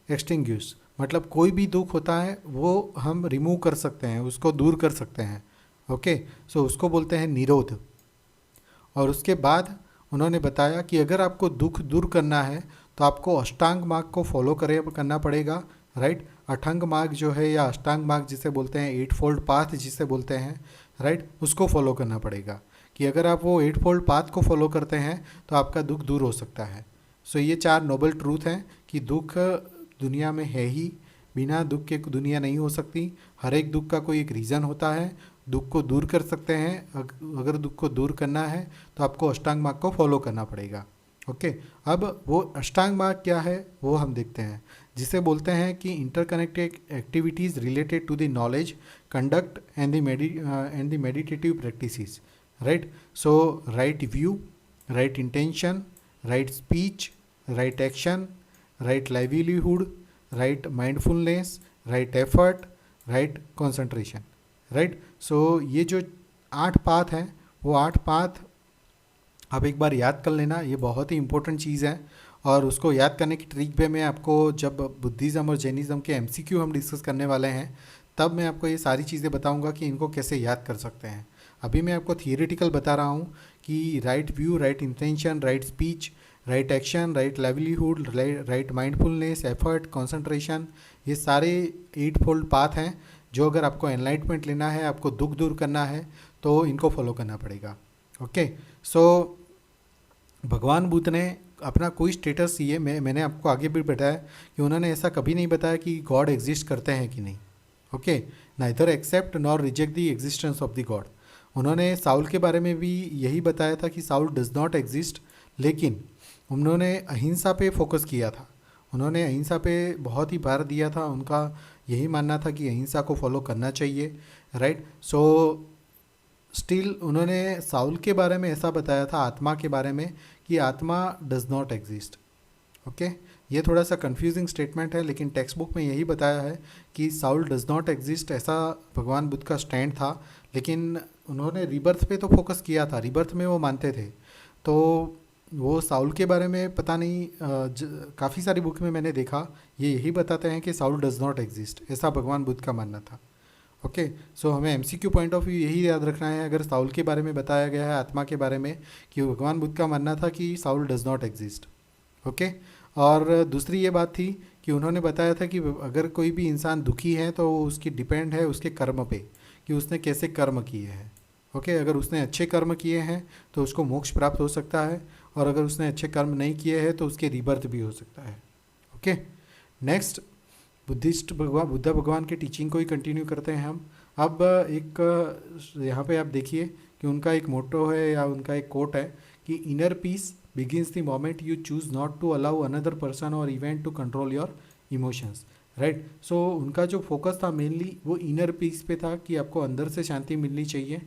एक्सटिंग्विश, मतलब कोई भी दुख होता है वो हम रिमूव कर सकते हैं, उसको दूर कर सकते हैं। ओके। सो उसको बोलते हैं निरोध। और उसके बाद उन्होंने बताया कि अगर आपको दुख दूर करना है तो आपको अष्टांग मार्ग को फॉलो करना पड़ेगा, राइट। अठंग मार्ग जो है, या अष्टांग मार्ग जिसे बोलते हैं, 8 फोल्ड पाथ जिसे बोलते हैं, राइट, उसको फॉलो करना पड़ेगा। कि अगर आप वो 8 फोल्ड पाथ को फॉलो करते हैं तो आपका दुख दूर हो सकता है। सो ये 4 नोबल ट्रूथ हैं कि दुख दुनिया में है ही, बिना दुख के दुनिया नहीं हो सकती। हर एक दुख का कोई एक रीज़न होता है, दुख को दूर कर सकते हैं। अगर दुख को दूर करना है तो आपको अष्टांग मार्ग को फॉलो करना पड़ेगा। ओके। अब वो अष्टांग मार्ग क्या है वो हम देखते हैं, जिसे बोलते हैं कि interconnected activities related to the knowledge, conduct and the meditative practices, right. So right view, right intention, right speech, right action, right livelihood, right mindfulness, right effort, right concentration, right. So ये जो 8 path हैं, वो 8 path आप एक बार याद कर लेना, ये बहुत ही इंपॉर्टेंट चीज़ है। और उसको याद करने की ट्रिक पे मैं आपको, जब बुद्धिज़्म और जैनिज़्म के एमसीक्यू हम डिस्कस करने वाले हैं, तब मैं आपको ये सारी चीज़ें बताऊंगा कि इनको कैसे याद कर सकते हैं। अभी मैं आपको थियोरेटिकल बता रहा हूँ कि right view, right intention, right speech, right action, right livelihood, right mindfulness, effort, concentration, ये सारे 8 फोल्ड पाथ हैं जो अगर आपको एनलाइटमेंट लेना है, आपको दुख दूर करना है, तो इनको फॉलो करना पड़ेगा। ओके, सो भगवान बुद्ध ने अपना कोई स्टेटस, ये मैंने आपको आगे भी बताया कि उन्होंने ऐसा कभी नहीं बताया कि गॉड एग्जिस्ट करते हैं कि नहीं। Okay, neither except nor reject the existence of the God. उन्होंने साउल के बारे में भी यही बताया था कि साउल डज नॉट एग्जिस्ट, लेकिन उन्होंने अहिंसा पे फोकस किया था। उन्होंने अहिंसा पे बहुत ही भार दिया था। उनका यही मानना था कि अहिंसा को फॉलो करना चाहिए, राइट। सो स्टिल उन्होंने साउल के बारे में ऐसा बताया था, आत्मा के बारे में, कि आत्मा डज नॉट एग्जिस्ट। ओके, ये थोड़ा सा कंफ्यूजिंग स्टेटमेंट है, लेकिन टेक्स्ट बुक में यही बताया है कि साउल डज नॉट एग्जिस्ट, ऐसा भगवान बुद्ध का स्टैंड था। लेकिन उन्होंने रिबर्थ पे तो फोकस किया था, रिबर्थ में वो मानते थे। तो वो साउल के बारे में पता नहीं, काफ़ी सारी बुक में मैंने देखा ये यही बताते हैं कि साउल डज नॉट एग्जिस्ट, ऐसा भगवान बुद्ध का मानना था। ओके, सो हमें एमसीक्यू पॉइंट ऑफ व्यू यही याद रखना है, अगर साउल के बारे में बताया गया है, आत्मा के बारे में, कि भगवान बुद्ध का मानना था कि Saul does not exist. Okay, और दूसरी ये बात थी कि उन्होंने बताया था कि अगर कोई भी इंसान दुखी है तो उसकी डिपेंड है उसके कर्म पे, कि उसने कैसे कर्म किए हैं। ओके, अगर उसने अच्छे कर्म किए हैं तो उसको मोक्ष प्राप्त हो सकता है, और अगर उसने अच्छे कर्म नहीं किए हैं तो उसके रिबर्थ भी हो सकता है। ओके, नेक्स्ट बुद्ध भगवान के टीचिंग को ही कंटिन्यू करते हैं हम। अब एक यहाँ पे आप देखिए कि उनका एक मोटो है या उनका एक कोट है कि inner peace begins the moment you choose not to allow another person और event to control your emotions, right. So उनका जो फोकस था मेनली वो इनर पीस पे था, कि आपको अंदर से शांति मिलनी चाहिए।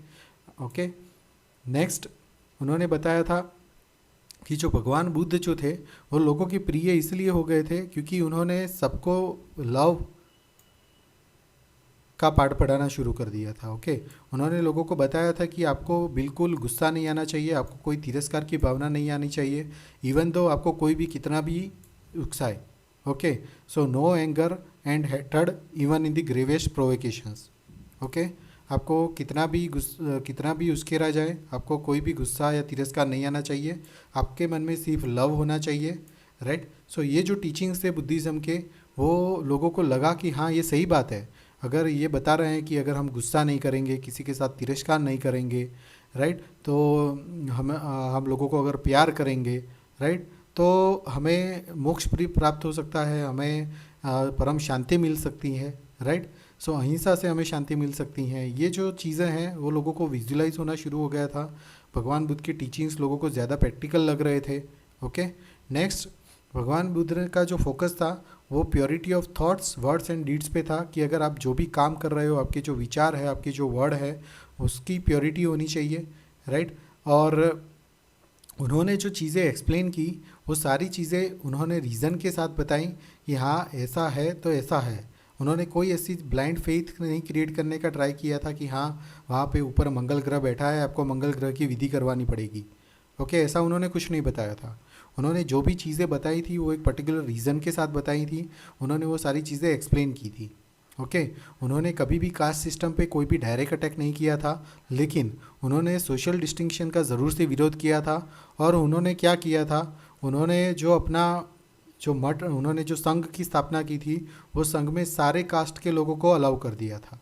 ओके, नेक्स्ट उन्होंने बताया था कि जो भगवान बुद्ध जो थे वो लोगों के प्रिय इसलिए हो गए थे क्योंकि उन्होंने सबको लव का पाठ पढ़ाना शुरू कर दिया था। ओके, उन्होंने लोगों को बताया था कि आपको बिल्कुल गुस्सा नहीं आना चाहिए, आपको कोई तिरस्कार की भावना नहीं आनी चाहिए, इवन दो आपको कोई भी कितना भी उकसाए। Okay, so no anger and hatred even in the gravest provocations. Okay, आपको कितना भी उश्केरा जाए, आपको कोई भी गुस्सा या तिरस्कार नहीं आना चाहिए, आपके मन में सिर्फ लव होना चाहिए, राइट। सो ये जो टीचिंग्स थे बुद्धिज़्म के, वो लोगों को लगा कि हाँ ये सही बात है। अगर ये बता रहे हैं कि अगर हम गुस्सा नहीं करेंगे, किसी के साथ तिरस्कार नहीं करेंगे, राइट, तो हम लोगों को अगर प्यार करेंगे, राइट, तो हमें मोक्ष प्राप्त हो सकता है, हमें परम शांति मिल सकती है, राइट। सो अहिंसा से हमें शांति मिल सकती हैं। ये जो चीज़ें हैं वो लोगों को विजुलाइज होना शुरू हो गया था। भगवान बुद्ध की टीचिंग्स लोगों को ज़्यादा प्रैक्टिकल लग रहे थे। ओके, नेक्स्ट भगवान बुद्ध का जो फोकस था वो purity of thoughts, words and deeds पे था, कि अगर आप जो भी काम कर रहे हो, आपके जो विचार है, आपके जो वर्ड है, उसकी प्योरिटी होनी चाहिए, राइट। और उन्होंने जो चीज़ें एक्सप्लेन की वो सारी चीज़ें उन्होंने रीज़न के साथ बताई कि हाँ ऐसा है तो ऐसा है। उन्होंने कोई ऐसी ब्लाइंड फेथ नहीं क्रिएट करने का ट्राई किया था कि हाँ वहाँ पे ऊपर मंगल ग्रह बैठा है, आपको मंगल ग्रह की विधि करवानी पड़ेगी। ओके, ऐसा उन्होंने कुछ नहीं बताया था। उन्होंने जो भी चीज़ें बताई थी वो एक पर्टिकुलर रीज़न के साथ बताई थी, उन्होंने वो सारी चीज़ें एक्सप्लेन की थी। ओके, उन्होंने कभी भी कास्ट सिस्टम पे कोई भी डायरेक्ट अटैक नहीं किया था, लेकिन उन्होंने सोशल डिस्टिंक्शन का ज़रूर से विरोध किया था। और उन्होंने क्या किया था, उन्होंने जो अपना जो मठ, उन्होंने जो संघ की स्थापना की थी, वो संघ में सारे कास्ट के लोगों को अलाउ कर दिया था।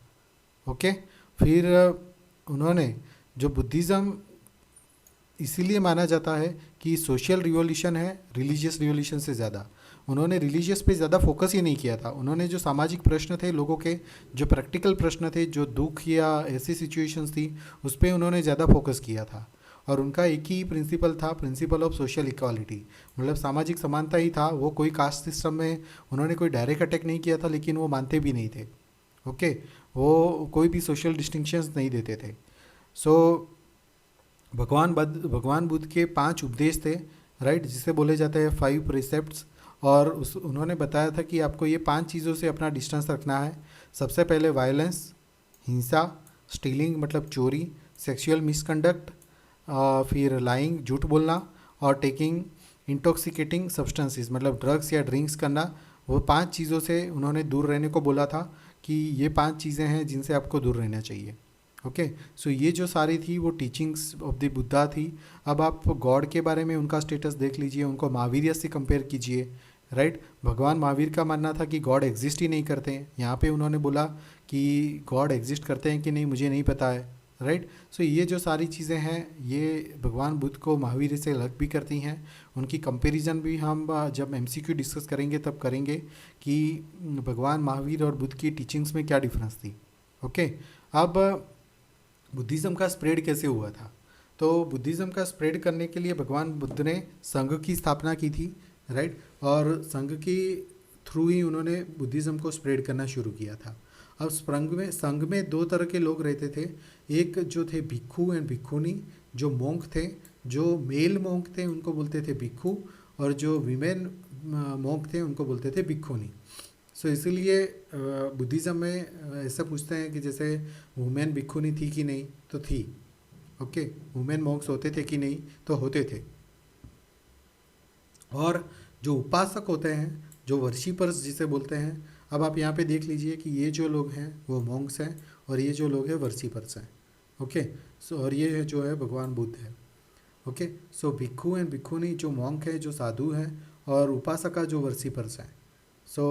ओके, फिर उन्होंने जो बुद्धिज़्म इसीलिए माना जाता है कि सोशल रिवॉल्यूशन है रिलीजियस रिवॉल्यूशन से ज़्यादा, उन्होंने रिलीजियस पे ज़्यादा फोकस ही नहीं किया था। उन्होंने जो सामाजिक प्रश्न थे लोगों के, जो प्रैक्टिकल प्रश्न थे, जो दुख या ऐसी सिचुएशंस थी, उस पर उन्होंने ज़्यादा फोकस किया था। और उनका एक ही प्रिंसिपल था, प्रिंसिपल ऑफ सोशल इक्वालिटी, मतलब सामाजिक समानता ही था। वो कोई कास्ट सिस्टम में उन्होंने कोई डायरेक्ट अटैक नहीं किया था, लेकिन वो मानते भी नहीं थे। ओके, वो कोई भी सोशल डिस्टिंक्शंस नहीं देते थे। सो भगवान बुद्ध के 5 उपदेश थे, राइट, जिसे बोले जाते हैं 5 प्रिसेप्ट्स। और उन्होंने बताया था कि आपको ये 5 चीज़ों से अपना डिस्टेंस रखना है। सबसे पहले वायलेंस, हिंसा, स्टीलिंग मतलब चोरी, सेक्सुअल मिसकंडक्ट, फिर लाइंग, झूठ बोलना, और टेकिंग इंटॉक्सिकेटिंग सब्सटेंसेस मतलब ड्रग्स या ड्रिंक्स करना। वो 5 चीज़ों से उन्होंने दूर रहने को बोला था कि ये 5 चीज़ें हैं जिनसे आपको दूर रहना चाहिए। ओके, सो ये जो सारी थी वो टीचिंग्स ऑफ द बुद्धा थी। अब आप गॉड के बारे में उनका स्टेटस देख लीजिए, उनको महावीर से कंपेयर कीजिए, राइट। भगवान महावीर का मानना था कि गॉड एग्जिस्ट ही नहीं करते हैं। यहाँ पे उन्होंने बोला कि गॉड एग्जिस्ट करते हैं कि नहीं मुझे नहीं पता है, राइट। सो ये जो सारी चीज़ें हैं ये भगवान बुद्ध को महावीर से अलग भी करती हैं। उनकी कंपैरिजन भी हम जब एमसीक्यू डिस्कस करेंगे तब करेंगे कि भगवान महावीर और बुद्ध की टीचिंग्स में क्या डिफरेंस थी। ओके, अब बुद्धिज़्म का स्प्रेड कैसे हुआ था? तो बुद्धिज़्म का स्प्रेड करने के लिए भगवान बुद्ध ने संघ की स्थापना की थी, राइट। और संघ की थ्रू ही उन्होंने बुद्धिज़्म को स्प्रेड करना शुरू किया था। अब संघ में 2 तरह के लोग रहते थे। एक जो थे भिक्खू एंड भिक्खुनी, जो मोंक थे। जो मेल मोंक थे उनको बोलते थे भिक्खू, और जो वीमेन मोंक थे उनको बोलते थे भिक्खुनी। सो इसीलिए बुद्धिज़्म में ऐसा पूछते हैं कि जैसे वुमेन भिक्खुनी थी कि नहीं, तो थी। ओके, वुमेन मॉन्क्स होते थे कि नहीं, तो होते थे। और जो उपासक होते हैं, जो वर्शिपर्स जिसे बोलते हैं, अब आप यहाँ पे देख लीजिए कि ये जो लोग हैं वो मॉन्क्स हैं और ये जो लोग हैं वर्शिपर्स हैं। ओके, सो और ये जो है भगवान बुद्ध है। ओके, सो भिक्खू एंड भिक्खुनी जो मॉन्क है, जो साधु हैं, और उपासका जो वर्शिपर्स हैं। सो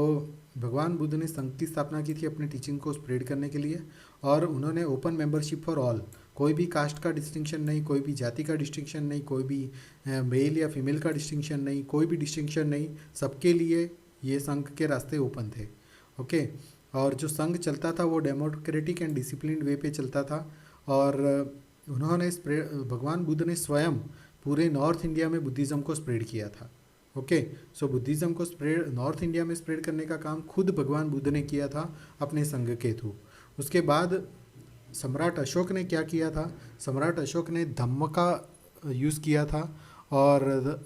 भगवान बुद्ध ने संघ की स्थापना की थी अपने टीचिंग को स्प्रेड करने के लिए, और उन्होंने ओपन मेंबरशिप फॉर ऑल, कोई भी कास्ट का डिस्टिंक्शन नहीं, कोई भी जाति का डिस्टिंक्शन नहीं, कोई भी मेल या फीमेल का डिस्टिंक्शन नहीं, कोई भी डिस्टिंक्शन नहीं, सबके लिए ये संघ के रास्ते ओपन थे। ओके, और जो संघ चलता था वो डेमोक्रेटिक एंड डिसिप्लिन वे पे चलता था। और उन्होंने भगवान बुद्ध ने स्वयं पूरे नॉर्थ इंडिया में बुद्धिज़्म को स्प्रेड किया था। ओके, सो बुद्धिज़्म को स्प्रेड नॉर्थ इंडिया में स्प्रेड करने का काम खुद भगवान बुद्ध ने किया था अपने संघ के थ्रू। उसके बाद सम्राट अशोक ने क्या किया था? सम्राट अशोक ने धम्म का यूज़ किया था, और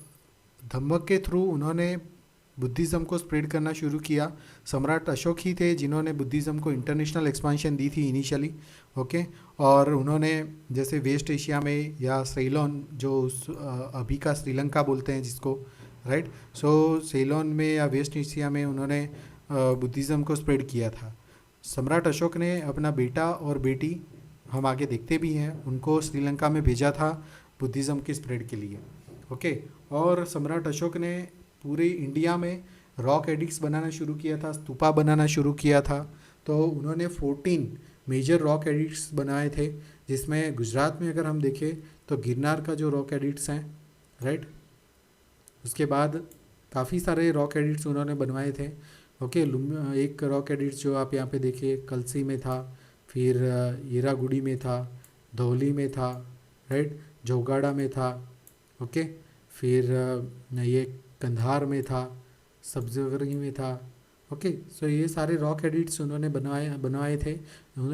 धम्म के थ्रू उन्होंने बुद्धिज़्म को स्प्रेड करना शुरू किया। सम्राट अशोक ही थे जिन्होंने बुद्धिज़्म को इंटरनेशनल एक्सपांशन दी थी इनिशियली। ओके, और उन्होंने जैसे वेस्ट एशिया में या सेलोन, जो अभी का श्रीलंका बोलते हैं जिसको, राइट, सो सेलोन में या वेस्ट एशिया में उन्होंने बुद्धिज़्म को स्प्रेड किया था। सम्राट अशोक ने अपना बेटा और बेटी, हम आगे देखते भी हैं, उनको श्रीलंका में भेजा था बुद्धिज़्म के स्प्रेड के लिए। ओके, और सम्राट अशोक ने पूरे इंडिया में रॉक एडिक्ट्स बनाना शुरू किया था, स्तूपा बनाना शुरू किया था। तो उन्होंने 14 मेजर रॉक एडिक्ट्स बनाए थे, जिसमें गुजरात में अगर हम देखें तो गिरनार का जो रॉक एडिक्ट्स हैं, राइट, उसके बाद काफ़ी सारे रॉक एडिक्ट्स उन्होंने बनवाए थे। ओके, एक रॉक एडिक्ट्स जो आप यहाँ पे देखिए कलसी में था, फिर हीरागुड़ी में था, धौली में था, राइट, जोगाड़ा में था। ओके, फिर ये कंधार में था, सब्जगरी में था। ओके, सो ये सारे रॉक एडिट्स उन्होंने बनवाए थे।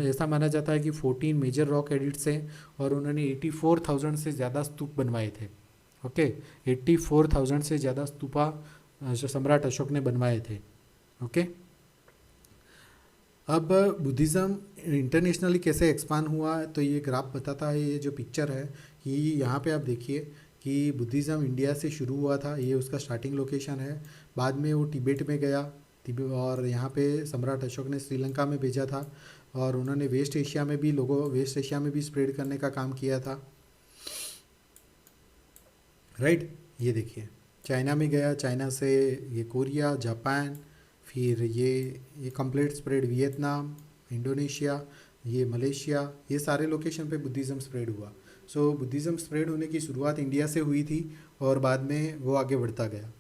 ऐसा माना जाता है कि 14 मेजर रॉक एडिट्स हैं, और उन्होंने 84,000 से ज़्यादा स्तूप बनवाए थे। ओके, 84,000 से ज़्यादा स्तूपा जो सम्राट अशोक ने बनवाए थे। ओके, अब बुद्धिज़्म इंटरनेशनली कैसे एक्सपांड हुआ, तो ये ग्राफ बताता है, ये जो पिक्चर है कि यहाँ पे आप देखिए कि बुद्धिज़्म इंडिया से शुरू हुआ था, ये उसका स्टार्टिंग लोकेशन है। बाद में वो तिब्बत में गया, और यहाँ पे सम्राट अशोक ने श्रीलंका में भेजा था, और उन्होंने वेस्ट एशिया में भी स्प्रेड करने का काम किया था, राइट। ये देखिए चाइना में गया, चाइना से ये कोरिया, जापान, फिर ये कंप्लीट स्प्रेड वियतनाम, इंडोनेशिया, ये मलेशिया, ये सारे लोकेशन पे बुद्धिज़्म स्प्रेड हुआ। सो बुद्धिज़्म स्प्रेड होने की शुरुआत इंडिया से हुई थी, और बाद में वो आगे बढ़ता गया।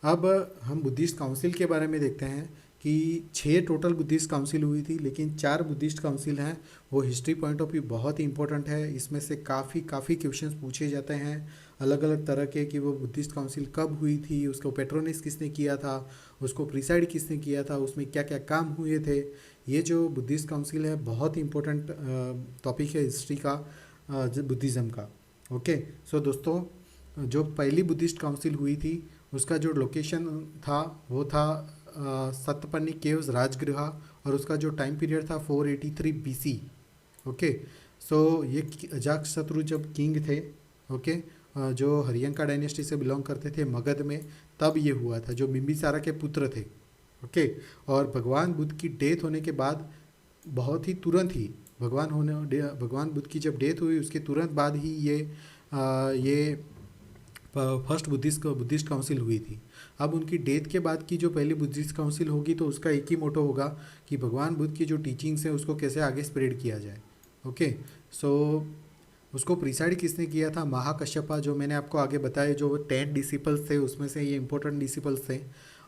अब हम बुद्धिस्ट काउंसिल के बारे में देखते हैं कि 6 टोटल बुद्धिस्ट काउंसिल हुई थी, लेकिन 4 बुद्धिस्ट काउंसिल हैं। वो हिस्ट्री पॉइंट ऑफ व्यू बहुत ही इंपॉर्टेंट है। इसमें से काफ़ी क्वेश्चंस पूछे जाते हैं अलग अलग तरह के, कि वो बुद्धिस्ट काउंसिल कब हुई थी, उसको पेट्रोनिस किसने किया था, उसको प्रिसाइड किसने किया था, उसमें क्या क्या काम हुए थे। ये जो बुद्धिस्ट काउंसिल है बहुत ही इंपॉर्टेंट टॉपिक है हिस्ट्री का, बुद्धिज़्म का। ओके, सो दोस्तों, जो पहली बुद्धिस्ट काउंसिल हुई थी उसका जो लोकेशन था वो था सतपनी केव्स राजगृह, और उसका जो टाइम पीरियड था 483 BC। ओके, सो ये अजातशत्रु जब किंग थे, ओके, जो हरियंका डायनेस्टी से बिलोंग करते थे मगध में, तब ये हुआ था, जो बिंबिसारा के पुत्र थे, ओके। और भगवान बुद्ध की डेथ होने के बाद बहुत ही तुरंत ही भगवान बुद्ध की जब डेथ हुई उसके तुरंत बाद ही ये फर्स्ट बुद्धिस्ट काउंसिल हुई थी। अब उनकी डेथ के बाद की जो पहली बुद्धिस्ट काउंसिल होगी तो उसका एक ही मोटो होगा कि भगवान बुद्ध की जो टीचिंग्स हैं उसको कैसे आगे स्प्रेड किया जाए, ओके। सो उसको प्रिसाइड किसने किया था? महाकश्यपा, जो मैंने आपको आगे बताया, जो 10 डिसिपल्स थे उसमें से ये इंपॉर्टेंट डिसिपल्स थे।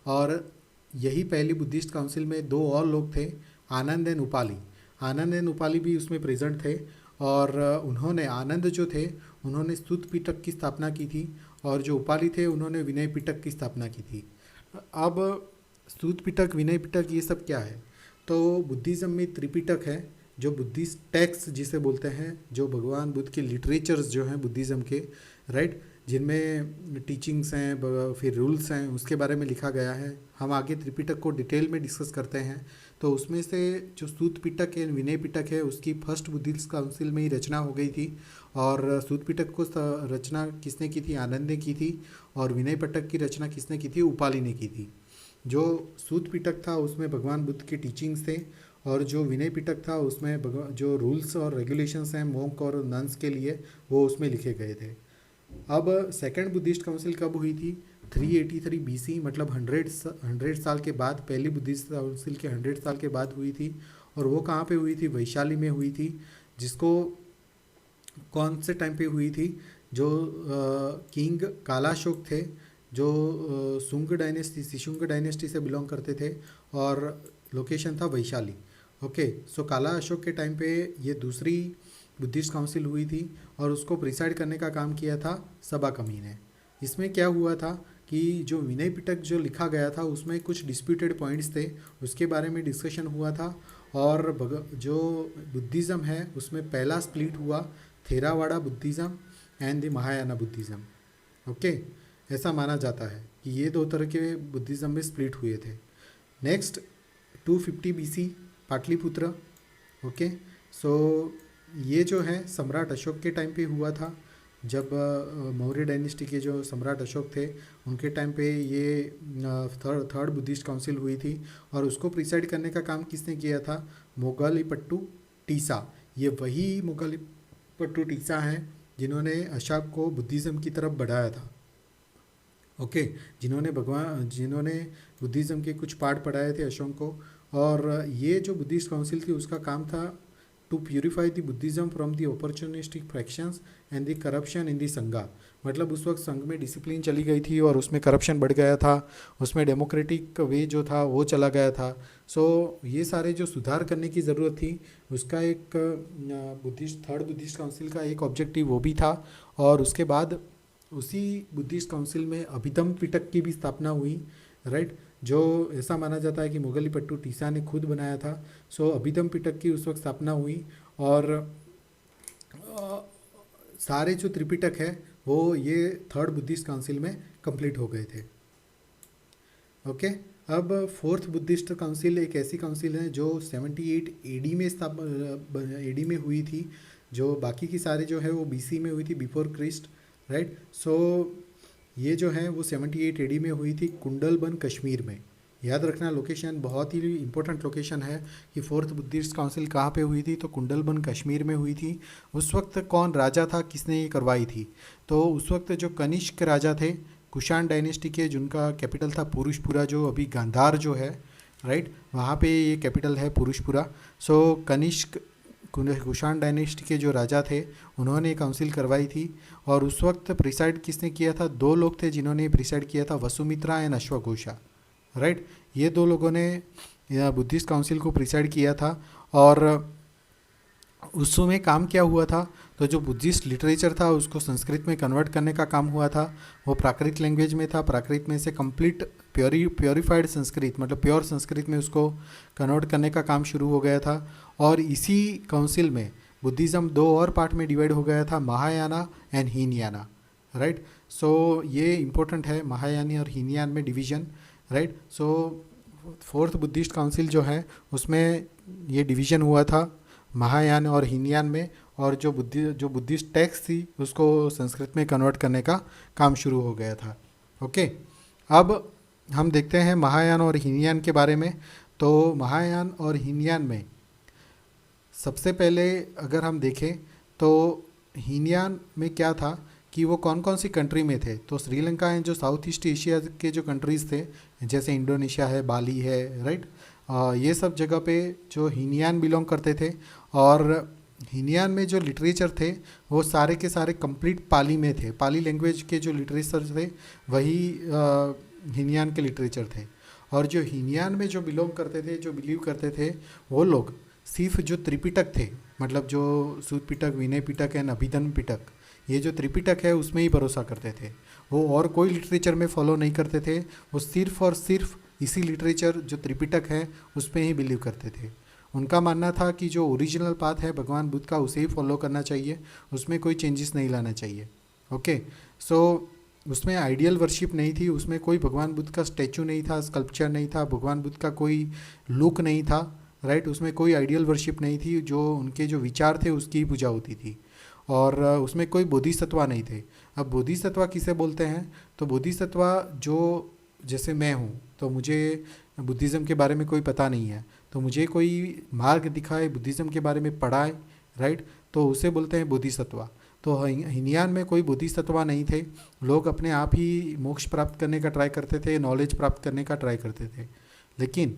और यही पहली बुद्धिस्ट काउंसिल में 2 और लोग थे, आनंद एंड उपाली। आनंद एंड उपाली भी उसमें प्रेजेंट थे और उन्होंने, आनंद जो थे उन्होंने स्तुत पिटक की स्थापना की थी और जो उपाली थे उन्होंने विनय पिटक की स्थापना की थी। अब स्तुत पिटक, विनय पिटक, ये सब क्या है? तो बुद्धिज़्म में त्रिपिटक है, जो बुद्धिस्ट टेक्स्ट जिसे बोलते हैं, जो भगवान बुद्ध के लिटरेचर्स जो हैं बुद्धिज़्म के, राइट, जिनमें टीचिंग्स हैं, फिर रूल्स हैं, उसके बारे में लिखा गया है। हम आगे त्रिपिटक को डिटेल में डिस्कस करते हैं। तो उसमें से जो स्तुत पिटक है, विनय पिटक है, उसकी फर्स्ट बुद्धिस्ट काउंसिल में ही रचना हो गई थी। और स्तुत पिटक को रचना किसने की थी? आनंद ने की थी। और विनय पिटक की रचना किसने की थी? उपाली ने की थी। जो स्तुत पिटक था उसमें भगवान बुद्ध के टीचिंग्स थे और जो विनय पिटक था उसमें जो रूल्स और रेगुलेशंस हैं मोंक और नन्स के लिए, वो उसमें लिखे गए थे। अब सेकंड बुद्धिस्ट काउंसिल कब हुई थी? 383 BC, मतलब 100 साल के बाद, पहली बुद्धिस्ट काउंसिल के 100 साल के बाद हुई थी। और वो कहाँ पे हुई थी? वैशाली में हुई थी। जिसको कौन से टाइम पे हुई थी? जो किंग कालाशोक थे, जो शुंग डायनेस्टी, शिशुंग डायनेस्टी से बिलोंग करते थे, और लोकेशन था वैशाली, ओके। सो काला अशोक के टाइम पे ये दूसरी बुद्धिस्ट काउंसिल हुई थी और उसको प्रिसाइड करने का काम किया था सबा कमी ने। इसमें क्या हुआ था कि जो विनय पिटक जो लिखा गया था उसमें कुछ डिस्प्यूटेड पॉइंट्स थे, उसके बारे में डिस्कशन हुआ था। और जो बुद्धिज़्म है उसमें पहला स्प्लिट हुआ Theravada Buddhism and the Mahayana Buddhism, okay. ऐसा माना जाता है कि ये 2 तरह के बुद्धिज़्म में स्प्लिट हुए थे। Next 250 BC Pataliputra, okay. So ये जो है सम्राट अशोक के टाइम पे हुआ था, जब मौर्य डायनेस्टी के जो सम्राट अशोक थे उनके टाइम पे ये थर्ड बुद्धिस्ट काउंसिल हुई थी। और उसको प्रिसाइड करने का काम किसने किया था? मोगलीपट्टू टीसा। ये वही मोगलीपट्टू टीसा हैं जिन्होंने अशोक को बुद्धिज़्म की तरफ बढ़ाया था, ओके। जिन्होंने बुद्धिज़्म के कुछ पार्ट पढ़ाए थे अशोक को। और ये जो बुद्धिस्ट काउंसिल थी उसका काम था to purify the Buddhism from the opportunistic fractions and the corruption in the sangha. मतलब उस वक्त संघ में डिसिप्लिन चली गई थी और उसमें करप्शन बढ़ गया था, उसमें डेमोक्रेटिक वे जो था वो चला गया था। सो ये सारे जो सुधार करने की ज़रूरत थी उसका एक थर्ड बुद्धिस्ट काउंसिल का एक ऑब्जेक्टिव वो भी था। और उसके बाद उसी बुद्धिस्ट काउंसिल में अभिधम पिटक की भी स्थापना हुई, राइट, जो ऐसा माना जाता है कि मोगलीपट्टू टीसा ने खुद बनाया था। सो अभिधम पिटक की उस वक्त स्थापना हुई और सारे जो त्रिपिटक है वो ये थर्ड बुद्धिस्ट काउंसिल में कंप्लीट हो गए थे, ओके। अब फोर्थ बुद्धिस्ट काउंसिल एक ऐसी काउंसिल है जो 78 AD में AD में हुई थी। जो बाकी की सारे जो है वो BC में हुई थी, बिफोर क्रिस्ट, राइट। सो ये जो है वो 78 AD में हुई थी कुंडलबन कश्मीर में। याद रखना लोकेशन बहुत ही इंपॉर्टेंट लोकेशन है कि फोर्थ बुद्धिस्ट काउंसिल कहाँ पे हुई थी, तो कुंडलबन कश्मीर में हुई थी। उस वक्त कौन राजा था, किसने ये करवाई थी? तो उस वक्त जो कनिष्क राजा थे कुषाण डायनेस्टी के, जिनका कैपिटल था पुरुषपुरा, जो अभी गांधार जो है, राइट, वहाँ पे ये कैपिटल है पुरुषपुरा। सो कनिष्क कुषाण डायनेस्टी के जो राजा थे उन्होंने काउंसिल करवाई थी। और उस वक्त प्रिसाइड किसने किया था? 2 लोग थे जिन्होंने प्रिसाइड किया था, वसुमित्रा एंड अश्वघोषा, राइट। ये 2 लोगों ने बुद्धिस्ट काउंसिल को प्रिसाइड किया था। और उस समय काम क्या हुआ था? तो जो बुद्धिस्ट लिटरेचर था उसको संस्कृत में कन्वर्ट करने का काम हुआ था। वो प्राकृत लैंग्वेज में था, प्राकृत में से कंप्लीट प्योरीफाइड संस्कृत, मतलब प्योर संस्कृत में उसको कन्वर्ट करने का काम शुरू हो गया था। और इसी काउंसिल में बुद्धिज़्म 2 और पार्ट में डिवाइड हो गया था, Mahayana and Hinayana, right. So ये इम्पोर्टेंट है, महायानी और हीनयान में डिवीज़न, राइट। सो फोर्थ बुद्धिस्ट काउंसिल जो है उसमें ये डिवीज़न हुआ था महायान और हीनयान में। और जो बुद्धिस्ट टेक्स्ट थी उसको संस्कृत में कन्वर्ट करने का काम शुरू हो गया था। ओके, अब हम देखते हैं महायान और हीनयान के बारे में। तो महायान और हीनयान में सबसे पहले अगर हम देखें तो हीनयान में क्या था कि वो कौन कौन सी कंट्री में थे। तो श्रीलंका एंड जो साउथ ईस्ट एशिया के जो कंट्रीज़ थे, जैसे इंडोनेशिया है, बाली है, राइट, ये सब जगह पे जो हीनयान बिलोंग करते थे। और हीनयान में जो लिटरेचर थे वो सारे के सारे कंप्लीट पाली में थे। पाली लैंग्वेज के जो लिटरेचर थे वही हीनयान के लिटरेचर थे। और जो हीनयान में जो बिलोंग करते थे, जो बिलीव करते थे, वो लोग सिर्फ जो त्रिपिटक थे, मतलब जो सूत पिटक, विनय पिटक एंड अभिधर्म पिटक, ये जो त्रिपिटक है उसमें ही भरोसा करते थे। वो और कोई लिटरेचर में फॉलो नहीं करते थे। वो सिर्फ और सिर्फ इसी लिटरेचर जो त्रिपिटक है उसमें ही बिलीव करते थे। उनका मानना था कि जो ओरिजिनल पाथ है भगवान बुद्ध का उसे ही फॉलो करना चाहिए, उसमें कोई चेंजेस नहीं लाना चाहिए। ओके, सो उसमें आइडियल वर्शिप नहीं थी, उसमें कोई भगवान बुद्ध का स्टैचू नहीं था, स्कल्पचर नहीं था, भगवान बुद्ध का कोई लुक नहीं था, राइट, उसमें कोई आइडियल वर्शिप नहीं थी। जो उनके जो विचार थे उसकी ही पूजा होती थी। और उसमें कोई बोधिसत्वा नहीं थे। अब बोधिसत्वा किसे बोलते हैं? तो बोधिसत्वा जो, जैसे मैं हूँ तो मुझे बुद्धिज़्म के बारे में कोई पता नहीं है, तो मुझे कोई मार्ग दिखाए, बुद्धिज़्म के बारे में पढ़ाए, राइट, तो उसे बोलते हैं बोधिसत्वा। तो हीनयान में कोई बोधिसत्वा नहीं थे। लोग अपने आप ही मोक्ष प्राप्त करने का ट्राई करते थे, नॉलेज प्राप्त करने का ट्राई करते थे। लेकिन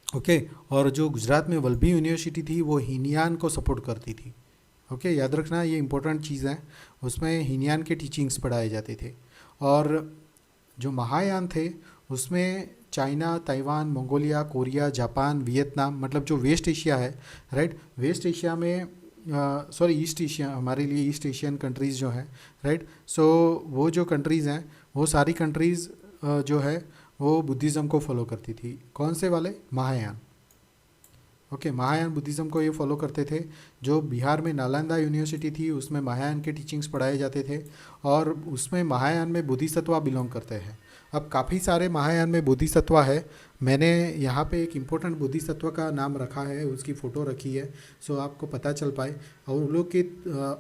ओके, और जो गुजरात में वल्लभी यूनिवर्सिटी थी वो हीनयान को सपोर्ट करती थी। ओके, याद रखना ये इंपॉर्टेंट चीज़ है। उसमें हीनयान के टीचिंग्स पढ़ाए जाते थे। और जो महायान थे उसमें China, Taiwan, Mongolia, Korea, Japan, Vietnam, मतलब जो वेस्ट एशिया है, राइट, वेस्ट एशिया में ईस्ट एशिया, हमारे लिए ईस्ट एशियन कंट्रीज़ जो हैं, राइट, सो वो जो कंट्रीज़ हैं वो सारी कंट्रीज़ जो है वो बुद्धिज़्म को फॉलो करती थी। कौन से वाले? महायान। ओके, महायान बुद्धिज़्म को ये फॉलो करते थे। जो बिहार में नालंदा यूनिवर्सिटी थी उसमें महायान के टीचिंग्स पढ़ाए जाते थे, और उसमें महायान में बोधिसत्वा बिलोंग करते हैं। अब काफ़ी सारे महायान में बोधिसत्वा है। मैंने यहाँ पे एक इम्पोर्टेंट बोधिसत्व का नाम रखा है, उसकी फ़ोटो रखी है, सो आपको पता चल पाए।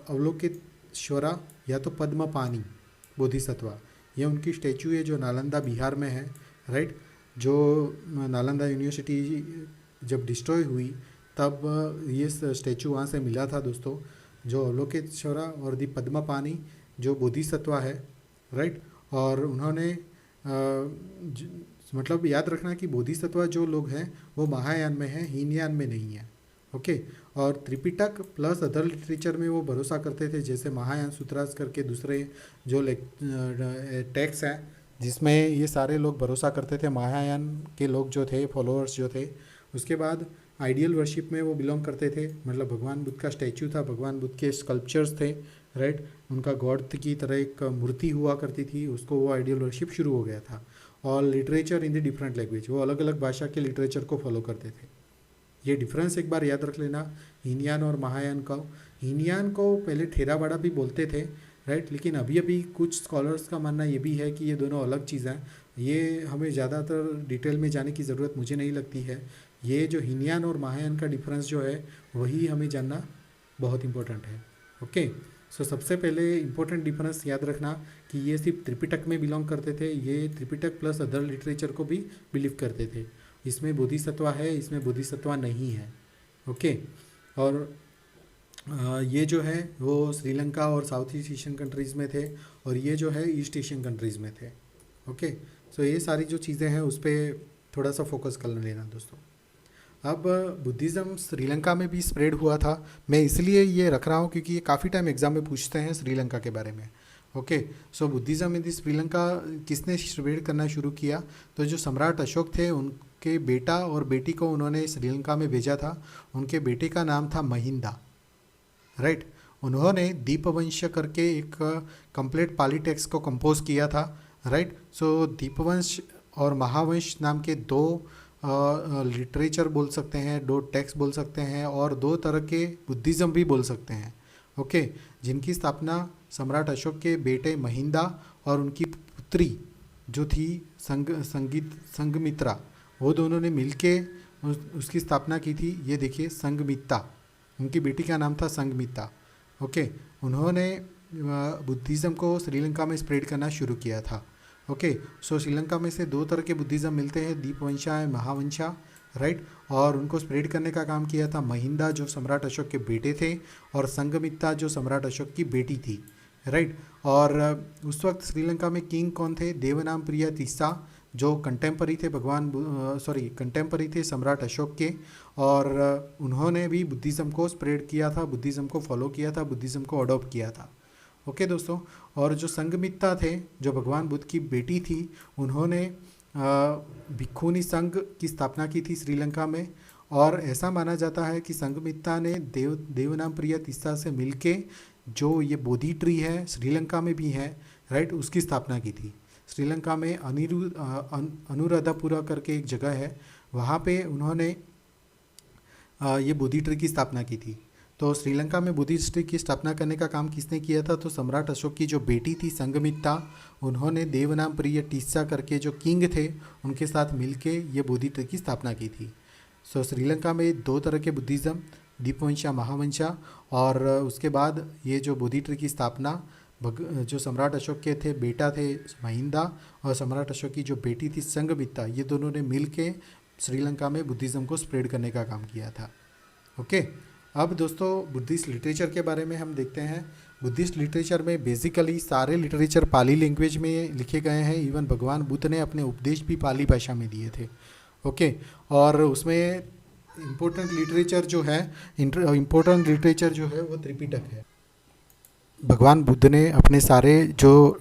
अवलोकितेश्वरा या तो पद्मपानी बोधिसत्वा, ये उनकी स्टैचू है जो नालंदा बिहार में है, राइट। जो नालंदा यूनिवर्सिटी जब डिस्ट्रॉय हुई तब ये स्टैचू वहाँ से मिला था दोस्तों, जो अवलोकितेश्वरा और दी पद्मपानी जो बोधिसत्वा है, राइट। और उन्होंने मतलब याद रखना कि बोधिसत्वा जो लोग हैं वो महायान में हैं, हीनयान में नहीं है। ओके, और त्रिपिटक प्लस अदर लिटरेचर में वो भरोसा करते थे, जैसे महायान सूत्रास करके दूसरे जो टेक्स्ट हैं जिसमें ये सारे लोग भरोसा करते थे, महायान के लोग जो थे, फॉलोअर्स जो थे। उसके बाद आइडियल वर्शिप में वो बिलोंग करते थे, मतलब भगवान बुद्ध का स्टैचू था, भगवान बुद्ध के स्कल्पचर्स थे, राइट, उनका गॉड की तरह एक मूर्ति हुआ करती थी, उसको वो आइडियल वर्शिप शुरू हो गया था। और literature in the different language, वो अलग अलग भाषा के लिटरेचर को फॉलो करते थे। ये डिफरेंस एक बार याद रख लेना हीनयान और महायान का। हीनयान को पहले थेरावाड़ा भी बोलते थे, राइट, लेकिन अभी अभी कुछ स्कॉलर्स का मानना ये भी है कि ये दोनों अलग चीज़ें हैं। ये हमें ज़्यादातर डिटेल में जाने की ज़रूरत मुझे नहीं लगती है। ये जो हीनयान और महायान का डिफरेंस जो है वही हमें जानना बहुत इंपॉर्टेंट है। ओके, सो सबसे पहले इंपॉर्टेंट डिफरेंस याद रखना कि ये सिर्फ त्रिपिटक में बिलोंग करते थे, ये त्रिपिटक प्लस अदर लिटरेचर को भी बिलीव करते थे। इसमें बोधिसत्वा है, इसमें बोधिसत्वा नहीं है। ओके, और ये जो है वो श्रीलंका और साउथ ईस्ट एशियन कंट्रीज़ में थे, और ये जो है ईस्ट एशियन कंट्रीज़ में थे। ओके, सो ये सारी जो चीज़ें हैं उस पर थोड़ा सा फोकस कर लेना दोस्तों। अब बुद्धिज़्म श्रीलंका में भी स्प्रेड हुआ था। मैं इसलिए ये रख रहा हूँ क्योंकि ये काफ़ी टाइम एग्जाम में पूछते हैं श्रीलंका के बारे में। ओके, सो बुद्धिज़्म इन दी श्रीलंका किसने स्प्रेड करना शुरू किया? तो जो सम्राट अशोक थे उनके बेटा और बेटी को उन्होंने श्रीलंका में भेजा था। उनके बेटे का नाम था महिंदा, राइट। उन्होंने दीपवंश करके एक कंप्लीट पाली टेक्स्ट को कंपोज किया था, राइट। सो दीपवंश और महावंश नाम के दो लिटरेचर बोल सकते हैं, दो टेक्स्ट बोल सकते हैं, और दो तरह के बुद्धिज़्म भी बोल सकते हैं। ओके, जिनकी स्थापना सम्राट अशोक के बेटे महिंदा और उनकी पुत्री जो थी संघमित्रा, वो दोनों ने मिलके उसकी स्थापना की थी। ये देखिए संघमित्ता, उनकी बेटी का नाम था संघमित्रा। ओके, उन्होंने बुद्धिज़्म को श्रीलंका में स्प्रेड करना शुरू किया था। ओके, सो श्रीलंका में से दो तरह के बुद्धिज़्म मिलते हैं, दीपवंशा एंड महावंशा, राइट। और उनको स्प्रेड करने का काम किया था महिंदा, जो सम्राट अशोक के बेटे थे, और संघमित्रा, जो सम्राट अशोक की बेटी थी, राइट। और उस वक्त श्रीलंका में किंग कौन थे? देवनामप्रिय तीसरा, जो कंटेम्परी थे कंटेम्परी थे सम्राट अशोक के। और उन्होंने भी बुद्धिज़्म को स्प्रेड किया था, बुद्धिज़्म को फॉलो किया था, बुद्धिज़्म को अडॉप्ट किया था। ओके दोस्तों, और जो संघमित्रा थे, जो भगवान बुद्ध की बेटी थी, उन्होंने भिक्खुनी संघ की स्थापना की थी श्रीलंका में। और ऐसा माना जाता है कि संघमित्रा ने देवनामप्रिय तीसरा से मिलके जो ये बोधि ट्री है, श्रीलंका में भी है, राइट, उसकी स्थापना की थी। श्रीलंका में अनुराधापुरा करके एक जगह है, वहाँ पे उन्होंने ये बोधि ट्री की स्थापना की थी। तो श्रीलंका में बोधि ट्री की स्थापना करने का काम किसने किया था? तो सम्राट अशोक की जो बेटी थी संघमित्रा, उन्होंने देवनामप्रिय तीसरा करके जो किंग थे, उनके साथ मिलके ये बोधि ट्री की स्थापना की थी। सो श्रीलंका में दो तरह के बुद्धिज़्म, दीपवंशा, महावंशा, और उसके बाद ये जो बोधि ट्री की स्थापना जो सम्राट अशोक के थे बेटा थे महिंदा, और सम्राट अशोक की जो बेटी थी संघमित्रा, ये दोनों ने मिल के श्रीलंका में बुद्धिज़्म को स्प्रेड करने का काम किया था। ओके, अब दोस्तों बुद्धिस्ट लिटरेचर के बारे में हम देखते हैं। बुद्धिस्ट लिटरेचर में बेसिकली सारे लिटरेचर पाली लैंग्वेज में लिखे गए हैं। इवन भगवान बुद्ध ने अपने उपदेश भी पाली भाषा में दिए थे। ओके, और उसमें इम्पोर्टेंट लिटरेचर जो है वो त्रिपिटक है। भगवान बुद्ध ने अपने सारे जो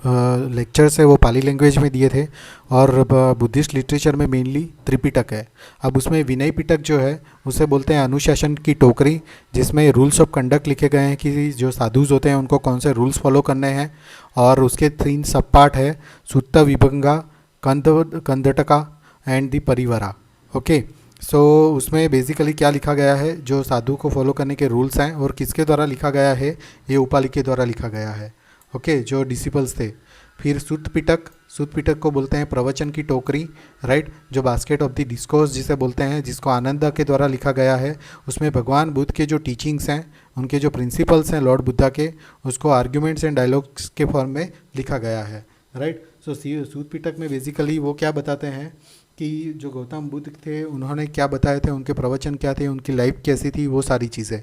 लेक्चर्स है वो पाली लैंग्वेज में दिए थे, और बुद्धिस्ट लिटरेचर में मेनली त्रिपिटक है। अब उसमें विनय पिटक जो है उसे बोलते हैं अनुशासन की टोकरी, जिसमें रूल्स ऑफ कंडक्ट लिखे गए हैं कि जो साधुज होते हैं उनको कौन से रूल्स फॉलो करने हैं। और उसके 3 सब पार्ट है, सुत्त विभंगा, कंदटका एंड दी परिवरा। ओके, सो उसमें बेसिकली क्या लिखा गया है, जो साधु को फॉलो करने के रूल्स हैं, और किसके द्वारा लिखा गया है? ये उपालि के द्वारा लिखा गया है। ओके, जो डिसिपल्स थे। फिर सुत्त पिटक को बोलते हैं प्रवचन की टोकरी, राइट, जो बास्केट ऑफ द डिस्कोर्स जिसे बोलते हैं, जिसको आनंद के द्वारा लिखा गया है। उसमें भगवान बुद्ध के जो टीचिंग्स हैं, उनके जो प्रिंसिपल्स हैं लॉर्ड बुद्धा के, उसको आर्ग्यूमेंट्स एंड डायलॉग्स के फॉर्म में लिखा गया है, राइट। सो सुत्त पिटक में बेसिकली वो क्या बताते हैं कि जो गौतम बुद्ध थे उन्होंने क्या बताए थे, उनके प्रवचन क्या थे, उनकी लाइफ कैसी थी, वो सारी चीज़ें।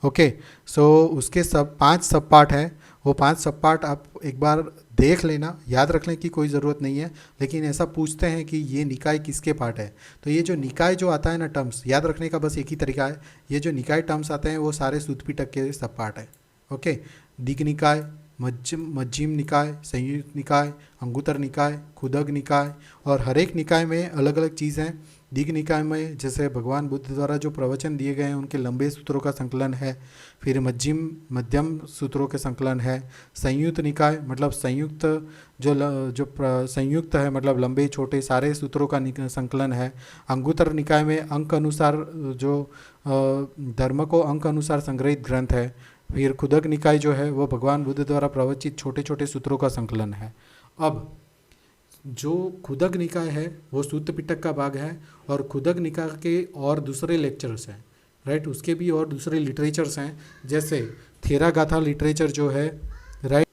ओके, सो उसके 5 सब पार्ट हैं। वो 5 सब पार्ट आप एक बार देख लेना, याद रखने की कोई ज़रूरत नहीं है। लेकिन ऐसा पूछते हैं कि ये निकाय किसके पार्ट है, तो ये जो निकाय जो आता है ना, टर्म्स याद रखने का बस एक ही तरीका है। ये जो निकाय टर्म्स आते हैं वो सारे सुत्त पिटक के सब पार्ट है। ओके, दिग् निकाय, मध्यम निकाय, संयुक्त निकाय, अंगुत्तर निकाय, खुदग निकाय, और हर एक निकाय में अलग अलग चीज़ हैं। दिग् निकाय में जैसे भगवान बुद्ध द्वारा जो प्रवचन दिए गए हैं उनके लंबे सूत्रों का संकलन है। फिर मध्यम सूत्रों के संकलन है। संयुक्त निकाय मतलब संयुक्त संयुक्त है, मतलब लंबे छोटे सारे सूत्रों का संकलन है। अंगुत्तर निकाय में अंक अनुसार जो धर्म को अंक अनुसार संग्रहित ग्रंथ है। फिर खुदक निकाय जो है वो भगवान बुद्ध द्वारा प्रवचित छोटे छोटे सूत्रों का संकलन है। अब जो खुदक निकाय है वो सुत्त पिटक का भाग है, और खुदक निकाय के और दूसरे लेक्चर्स हैं, राइट, उसके भी और दूसरे लिटरेचर्स हैं, जैसे थेरागाथा लिटरेचर जो है, राइट,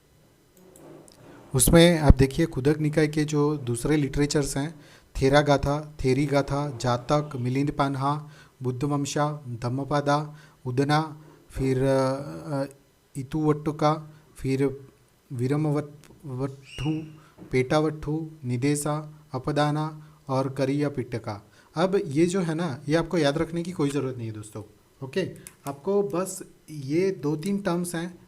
उसमें आप देखिए खुदक निकाय के जो दूसरे लिटरेचर्स हैं, थेरागाथा, थेरीगाथा, जातक, मिलिंद पान्हा, बुद्धवंशा, धम्मपादा, उदना, फिर इतुवट्टुका, फिर विरमवट्ठु, पेटावट्ठु, निदेशा, अपदाना और करिया पिट्टका। अब ये जो है ना, ये आपको याद रखने की कोई ज़रूरत नहीं है दोस्तों। ओके, आपको बस ये 2-3 टर्म्स हैं,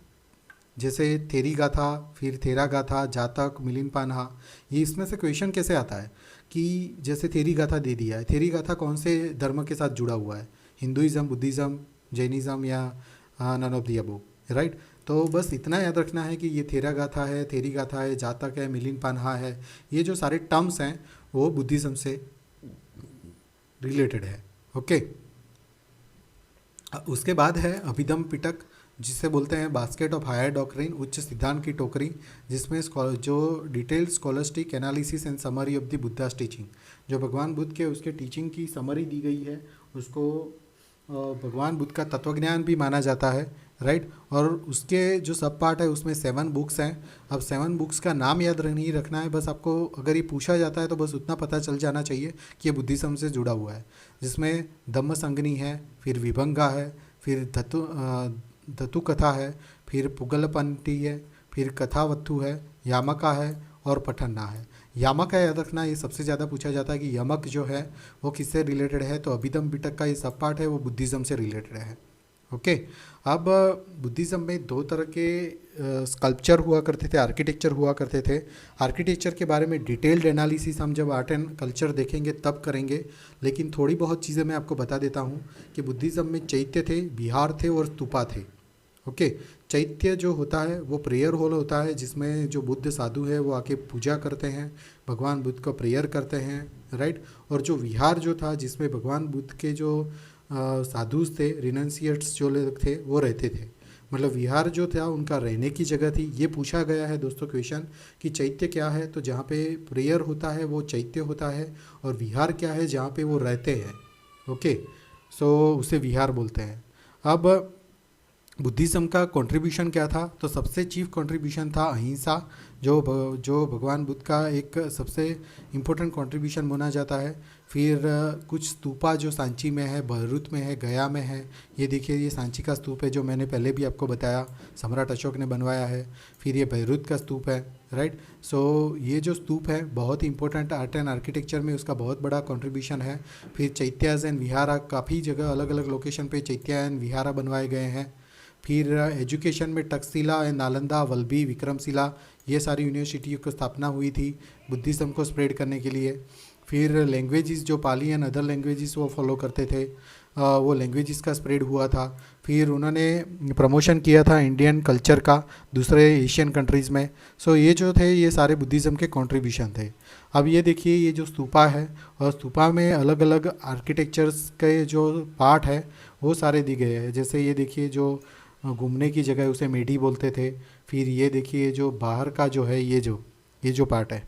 जैसे थेरी गाथा, फिर थेरा गाथा, जातक, मिलिंद पान्हा, ये इसमें से क्वेश्चन कैसे आता है कि जैसे थेरी गाथा दे दिया है, थेरी गाथा कौन से धर्म के साथ जुड़ा हुआ है, हिंदुइज़्म, बुद्धिज़्म, जैनिज़्म या none of the above, right. तो बस इतना याद रखना है कि ये थेरा गाथा है, थेरी गाथा है, जातक है, मिलिंद पान्हा है, ये जो सारे टर्म्स हैं वो बुद्धिज़्म से रिलेटेड है। ओके, उसके बाद है अभिधम पिटक, जिसे बोलते हैं बास्केट ऑफ हायर डॉक्ट्रिन, उच्च सिद्धांत की टोकरी, जिसमें जो detailed scholastic analysis and summary of the Buddhas teaching, जो भगवान बुद्ध के उसके टीचिंग की समरी दी गई है, उसको भगवान बुद्ध का तत्वज्ञान भी माना जाता है, राइट। और उसके जो सब पार्ट है उसमें 7 बुक्स हैं। अब 7 बुक्स का नाम याद नहीं रखना है, बस आपको अगर ये पूछा जाता है तो बस उतना पता चल जाना चाहिए कि ये बुद्धिज़्म से जुड़ा हुआ है, जिसमें धम्म संगनी है, फिर विभंगा है, फिर धतु कथा है, फिर पुगलपंटी है, फिर कथावत्थु है, यामका है और पठन्ना है। यामक है याद रखना, ये सबसे ज़्यादा पूछा जाता है कि यमक जो है वो किससे रिलेटेड है, तो अभिधम पिटक का ये सब पार्ट है वो बुद्धिज़्म से रिलेटेड है। ओके। अब बुद्धिज़्म में 2 तरह के स्कल्पचर हुआ करते थे, आर्किटेक्चर हुआ करते थे। आर्किटेक्चर के बारे में डिटेल्ड एनालिसिस हम जब आर्ट एंड कल्चर देखेंगे तब करेंगे, लेकिन थोड़ी बहुत चीज़ें मैं आपको बता देता हूँ कि बुद्धिज़्म में चैत्य थे, विहार थे और स्तूपा थे। ओके। चैत्य जो होता है वो प्रेयर हॉल होता है, जिसमें जो बुद्ध साधु है वो आके पूजा करते हैं, भगवान बुद्ध को प्रेयर करते हैं, राइट। और जो विहार जो था जिसमें भगवान बुद्ध के जो साधुस थे, रिनंसिएट्स जो लोग थे वो रहते थे, मतलब विहार जो था उनका रहने की जगह थी। ये पूछा गया है दोस्तों क्वेश्चन कि चैत्य क्या है, तो जहाँ पे प्रेयर होता है वो चैत्य होता है, और विहार क्या है जहाँ पे वो रहते हैं। ओके। सो उसे विहार बोलते हैं। अब बुद्धिज़्म का कंट्रीब्यूशन क्या था, तो सबसे चीफ कंट्रीब्यूशन था अहिंसा, जो भगवान बुद्ध का एक सबसे इम्पोर्टेंट कंट्रीब्यूशन माना जाता है। फिर कुछ स्तूपा जो सांची में है, भरूच में है, गया में है। ये देखिए, ये सांची का स्तूप है जो मैंने पहले भी आपको बताया, सम्राट अशोक ने बनवाया है। फिर ये भरूच का स्तूप है, राइट। सो ये जो स्तूप है बहुत इंपॉर्टेंट आर्ट एंड आर्किटेक्चर में उसका बहुत बड़ा कंट्रीब्यूशन है। फिर चैत्याज एंड विहारा, काफ़ी जगह अलग अलग लोकेशन पे चैत्या एंड विहारा बनवाए गए हैं। फिर एजुकेशन में तक्षशिला एंड नालंदा, वल्लभी, विक्रमशिला, ये सारी यूनिवर्सिटियों की स्थापना हुई थी बुद्धिज़्म को स्प्रेड करने के लिए। फिर लैंग्वेजेस जो पाली एंड अदर लैंग्वेजेस वो फॉलो करते थे, वो लैंग्वेजेस का स्प्रेड हुआ था। फिर उन्होंने प्रमोशन किया था इंडियन कल्चर का दूसरे एशियन कंट्रीज़ में। सो ये जो थे ये सारे बुद्धिज़्म के कंट्रीब्यूशन थे। अब ये देखिए, ये जो स्तूपा है और स्तूपा में अलग अलग आर्किटेक्चर्स के जो पार्ट है वो सारे दिए गए हैं। जैसे ये देखिए, जो घूमने की जगह उसे मेडी बोलते थे। फिर ये देखिए, जो बाहर का जो है ये जो पार्ट है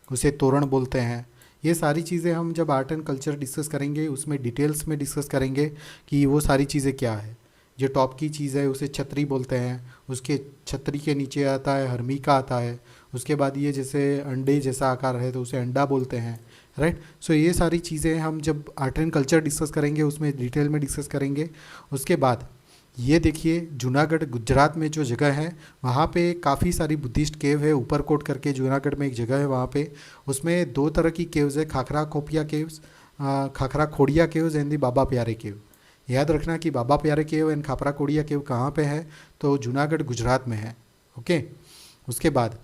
उसे तोरण बोलते हैं। ये सारी चीज़ें हम जब आर्ट एंड कल्चर डिस्कस करेंगे उसमें डिटेल्स में डिस्कस करेंगे कि वो सारी चीज़ें क्या है। जो टॉप की चीज़ है उसे छतरी बोलते हैं, उसके छतरी के नीचे आता है हर्मिका आता है। उसके बाद ये जैसे अंडे जैसा आकार है तो उसे अंडा बोलते हैं, राइट। सो ये सारी चीज़ें हम जब आर्ट एंड कल्चर डिस्कस करेंगे उसमें डिटेल में डिस्कस करेंगे। उसके बाद ये देखिए, जूनागढ़ गुजरात में जो जगह है वहाँ पे काफ़ी सारी बुद्धिस्ट केव है। ऊपरकोट करके जूनागढ़ में एक जगह है, वहाँ पे उसमें 2 तरह की केव्स है, Khakhara Khopiya caves, Khakhara Khodiya caves and the Baba Pyare cave. याद रखना कि बाबा प्यारे केव एंड खाखरा खोड़िया केव कहाँ पे है, तो जूनागढ़ गुजरात में है। ओके। उसके बाद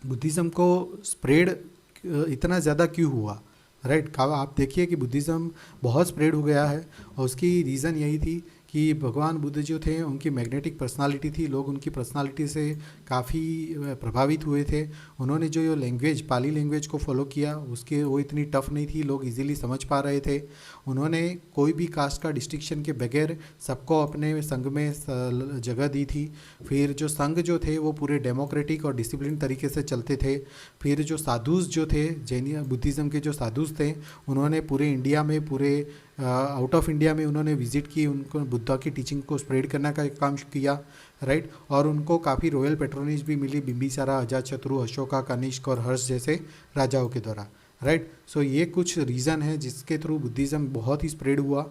बुद्धिज़्म को स्प्रेड इतना ज़्यादा क्यों हुआ, राइट। आप देखिए कि बुद्धिज़्म बहुत स्प्रेड हो गया है और उसकी रीज़न यही थी कि भगवान बुद्ध जो थे उनकी मैग्नेटिक पर्सनालिटी थी, लोग उनकी पर्सनालिटी से काफ़ी प्रभावित हुए थे। उन्होंने जो लैंग्वेज पाली लैंग्वेज को फॉलो किया उसके वो इतनी टफ नहीं थी, लोग इजीली समझ पा रहे थे। उन्होंने कोई भी कास्ट का डिस्टिंक्शन के बगैर सबको अपने संघ में जगह दी थी। फिर जो संघ जो थे वो पूरे डेमोक्रेटिक और डिसिप्लिन तरीके से चलते थे। फिर जो साधुस जो थे, जैन बुद्धिज़्म के जो साधुस थे, उन्होंने पूरे इंडिया में, पूरे आउट ऑफ इंडिया में उन्होंने विज़िट की, उनको बुद्धा की टीचिंग को स्प्रेड करने का काम किया, राइट। और उनको काफ़ी रॉयल पेट्रोनेज भी मिली बिंबिसारा, अजातशत्रु, अशोका, कनिष्क और हर्ष जैसे राजाओं के द्वारा, राइट। सो ये कुछ रीज़न है जिसके थ्रू बुद्धिज़्म बहुत ही स्प्रेड हुआ।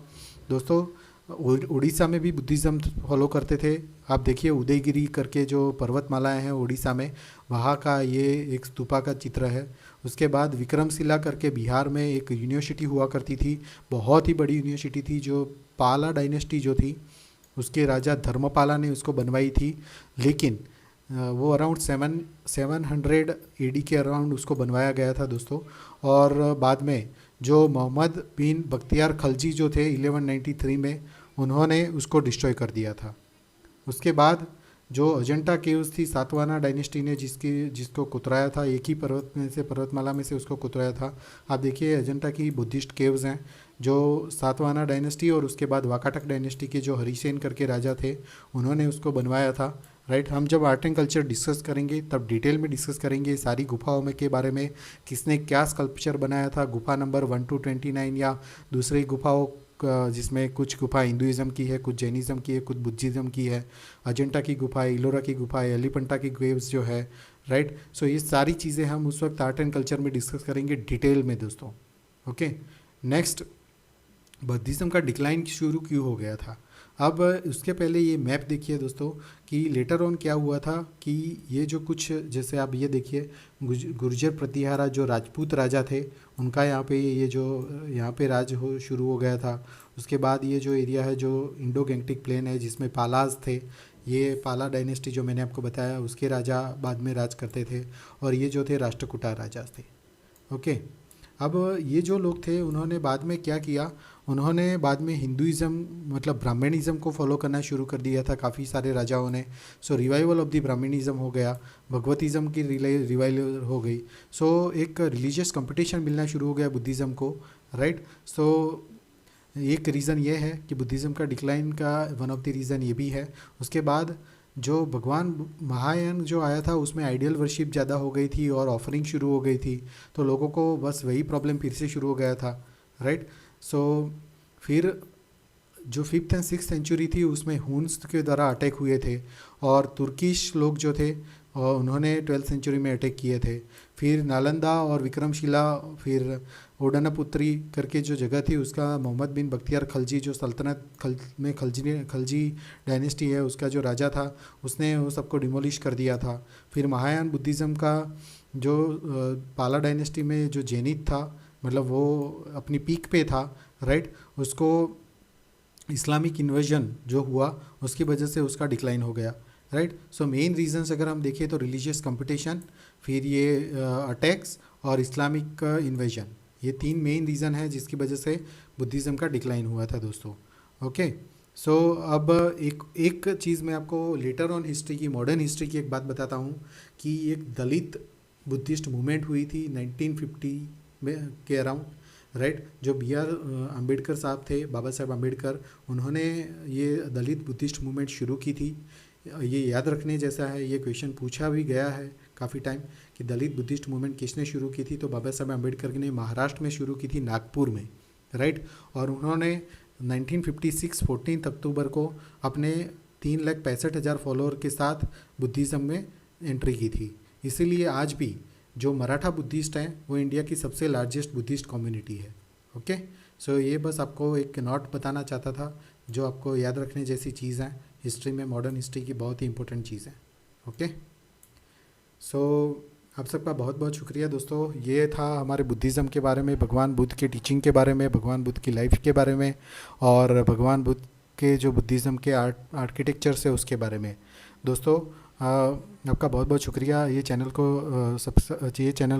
दोस्तों, उड़ीसा में भी बुद्धिज़्म फॉलो करते थे। आप देखिए, उदयगिरी करके जो पर्वतमालाएं हैं उड़ीसा में, वहाँ का ये एक स्तूपा का चित्र है। उसके बाद विक्रमशिला करके बिहार में एक यूनिवर्सिटी हुआ करती थी, बहुत ही बड़ी यूनिवर्सिटी थी, जो पाला डायनेस्टी जो थी उसके राजा धर्मपाला ने उसको बनवाई थी। लेकिन वो अराउंड 700 AD के अराउंड उसको बनवाया गया था दोस्तों। और बाद में जो मोहम्मद बिन बख्तियार खलजी जो थे 1193 में, उन्होंने उसको डिस्ट्रॉय कर दिया था। उसके बाद जो अजंता केव्स थी सातवाहना डायनेस्टी ने जिसको कुतराया था, एक ही पर्वतमाला में से उसको कुतराया था। आप देखिए, अजंता की बुद्धिस्ट केव्स हैं जो सातवाहना डायनेस्टी और उसके बाद वाकाटक डायनेस्टी के जो हरिसेन करके राजा थे उन्होंने उसको बनवाया था, राइट। हम जब आर्ट एंड कल्चर डिस्कस करेंगे तब डिटेल में डिस्कस करेंगे सारी गुफाओं में के बारे में, किसने क्या स्कल्पचर बनाया था, गुफा नंबर 1 to 29 या दूसरी गुफाओं जिसमें कुछ गुफा हिंदुज़म की है, कुछ जैनिज़्म की है, कुछ बुद्धिज़्म की है, अजंता की गुफा है, इलोरा की गुफा है, एलिफेंटा की केव्स जो है, राइट। सो ये सारी चीज़ें हम उस वक्त आर्ट एंड कल्चर में डिस्कस करेंगे डिटेल में दोस्तों। ओके, नेक्स्ट, बुद्धिज़्म का डिक्लाइन शुरू क्यों हो गया था। अब उसके पहले ये मैप देखिए दोस्तों कि लेटर ऑन क्या हुआ था कि ये जो कुछ, जैसे आप ये देखिए गुर्जर प्रतिहारा जो राजपूत राजा थे, उनका यहाँ पे ये जो यहाँ पे राज हो शुरू हो गया था। उसके बाद ये जो एरिया है जो इंडो गैंगटिक प्लेन है जिसमें पालाज थे, ये पाला डायनेस्टी जो मैंने आपको बताया उसके राजा बाद में राज करते थे, और ये जो थे राष्ट्रकूटा राजा थे। ओके, अब ये जो लोग थे उन्होंने बाद में क्या किया, उन्होंने बाद में हिंदुइज़्म मतलब ब्राह्मणिज़्म को फॉलो करना शुरू कर दिया था काफ़ी सारे राजाओं ने। सो रिवाइवल ऑफ द ब्राह्मणिज़्म हो गया, भगवतिज़्म की रिवाइवल हो गई। सो एक रिलीजियस कंपटीशन मिलना शुरू हो गया बुद्धिज़्म को, राइट। सो एक रीज़न ये है कि बुद्धिज़्म का डिक्लाइन का वन ऑफ द रीज़न ये भी है। उसके बाद जो भगवान महायान जो आया था उसमें आइडियल वर्शिप ज़्यादा हो गई थी और ऑफरिंग शुरू हो गई थी, तो लोगों को बस वही प्रॉब्लम फिर से शुरू हो गया था, राइट। सो फिर जो 5th एंड 6th सेंचुरी थी उसमें हुन्स के द्वारा अटैक हुए थे, और तुर्किश लोग जो थे और उन्होंने 12th सेंचुरी में अटैक किए थे। फिर नालंदा और विक्रमशिला, फिर ओडनपुत्री करके जो जगह थी उसका मोहम्मद बिन बख्तियार खलजी जो सल्तनत में खलजी डायनेस्टी है उसका जो राजा था उसने वो सबको डिमोलिश कर दिया था। फिर महायान बुद्धिज़्म का जो पाला डायनेस्टी में जो जैनित था, मतलब वो अपनी पीक पे था, राइट, उसको इस्लामिक इन्वर्जन जो हुआ उसकी वजह से उसका डिक्लाइन हो गया, राइट। सो मेन रीजंस अगर हम देखें तो रिलीजियस कंपटीशन, फिर ये अटैक्स और इस्लामिक इन्वेजन, ये 3 मेन रीज़न है जिसकी वजह से बुद्धिज़्म का डिक्लाइन हुआ था दोस्तों। ओके, सो अब एक चीज़ मैं आपको लेटर ऑन हिस्ट्री की, मॉडर्न हिस्ट्री की एक बात बताता हूँ कि एक दलित बुद्धिस्ट मूवमेंट हुई थी 1950 में के अराउंड, राइट। जो B.R. अम्बेडकर साहब थे, बाबा साहेब अम्बेडकर, उन्होंने ये दलित बुद्धिस्ट मूवमेंट शुरू की थी। ये याद रखने जैसा है, ये क्वेश्चन पूछा भी गया है काफ़ी टाइम कि दलित बुद्धिस्ट मूवमेंट किसने शुरू की थी, तो बाबा साहेब अम्बेडकर ने महाराष्ट्र में शुरू की थी, नागपुर में, राइट। और उन्होंने 1956 14 अक्टूबर को अपने 3,65,000 फॉलोअर के साथ बुद्धिज़्म में एंट्री की थी। इसीलिए आज भी जो मराठा बुद्धिस्ट हैं वो इंडिया की सबसे लार्जेस्ट बुद्धिस्ट कम्युनिटी है। ओके, सो ये बस आपको एक नोट बताना चाहता था जो आपको याद रखने जैसी चीज़ है हिस्ट्री में, मॉडर्न हिस्ट्री की बहुत ही इंपॉर्टेंट चीज़ है। ओके, सो आप सबका बहुत बहुत शुक्रिया दोस्तों। ये था हमारे बुद्धिज़्म के बारे में, भगवान बुद्ध के टीचिंग के बारे में, भगवान बुद्ध की लाइफ के बारे में, और भगवान बुद्ध के जो बुद्धिज़्म के आर्किटेक्चर से उसके बारे में। दोस्तों आपका बहुत बहुत शुक्रिया ये चैनल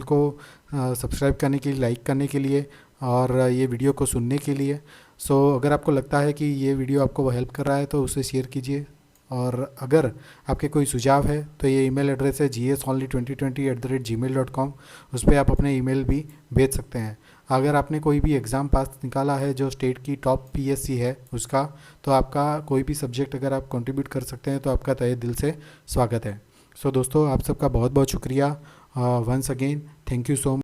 को सब्सक्राइब करने के लिए, लाइक करने के लिए, और ये वीडियो को सुनने के लिए। सो अगर आपको लगता है कि ये वीडियो आपको हेल्प कर रहा है तो उसे शेयर कीजिए, और अगर आपके कोई सुझाव है तो ये ईमेल एड्रेस है gsonly2020@gmail.com, उस पर आप अपने ईमेल भी भेज सकते हैं। अगर आपने कोई भी एग्ज़ाम पास निकाला है जो स्टेट की टॉप PSC है उसका, तो आपका कोई भी सब्जेक्ट अगर आप कंट्रीब्यूट कर सकते हैं तो आपका तहे दिल से स्वागत है। सो दोस्तों आप सबका बहुत बहुत शुक्रिया, once again thank you so much.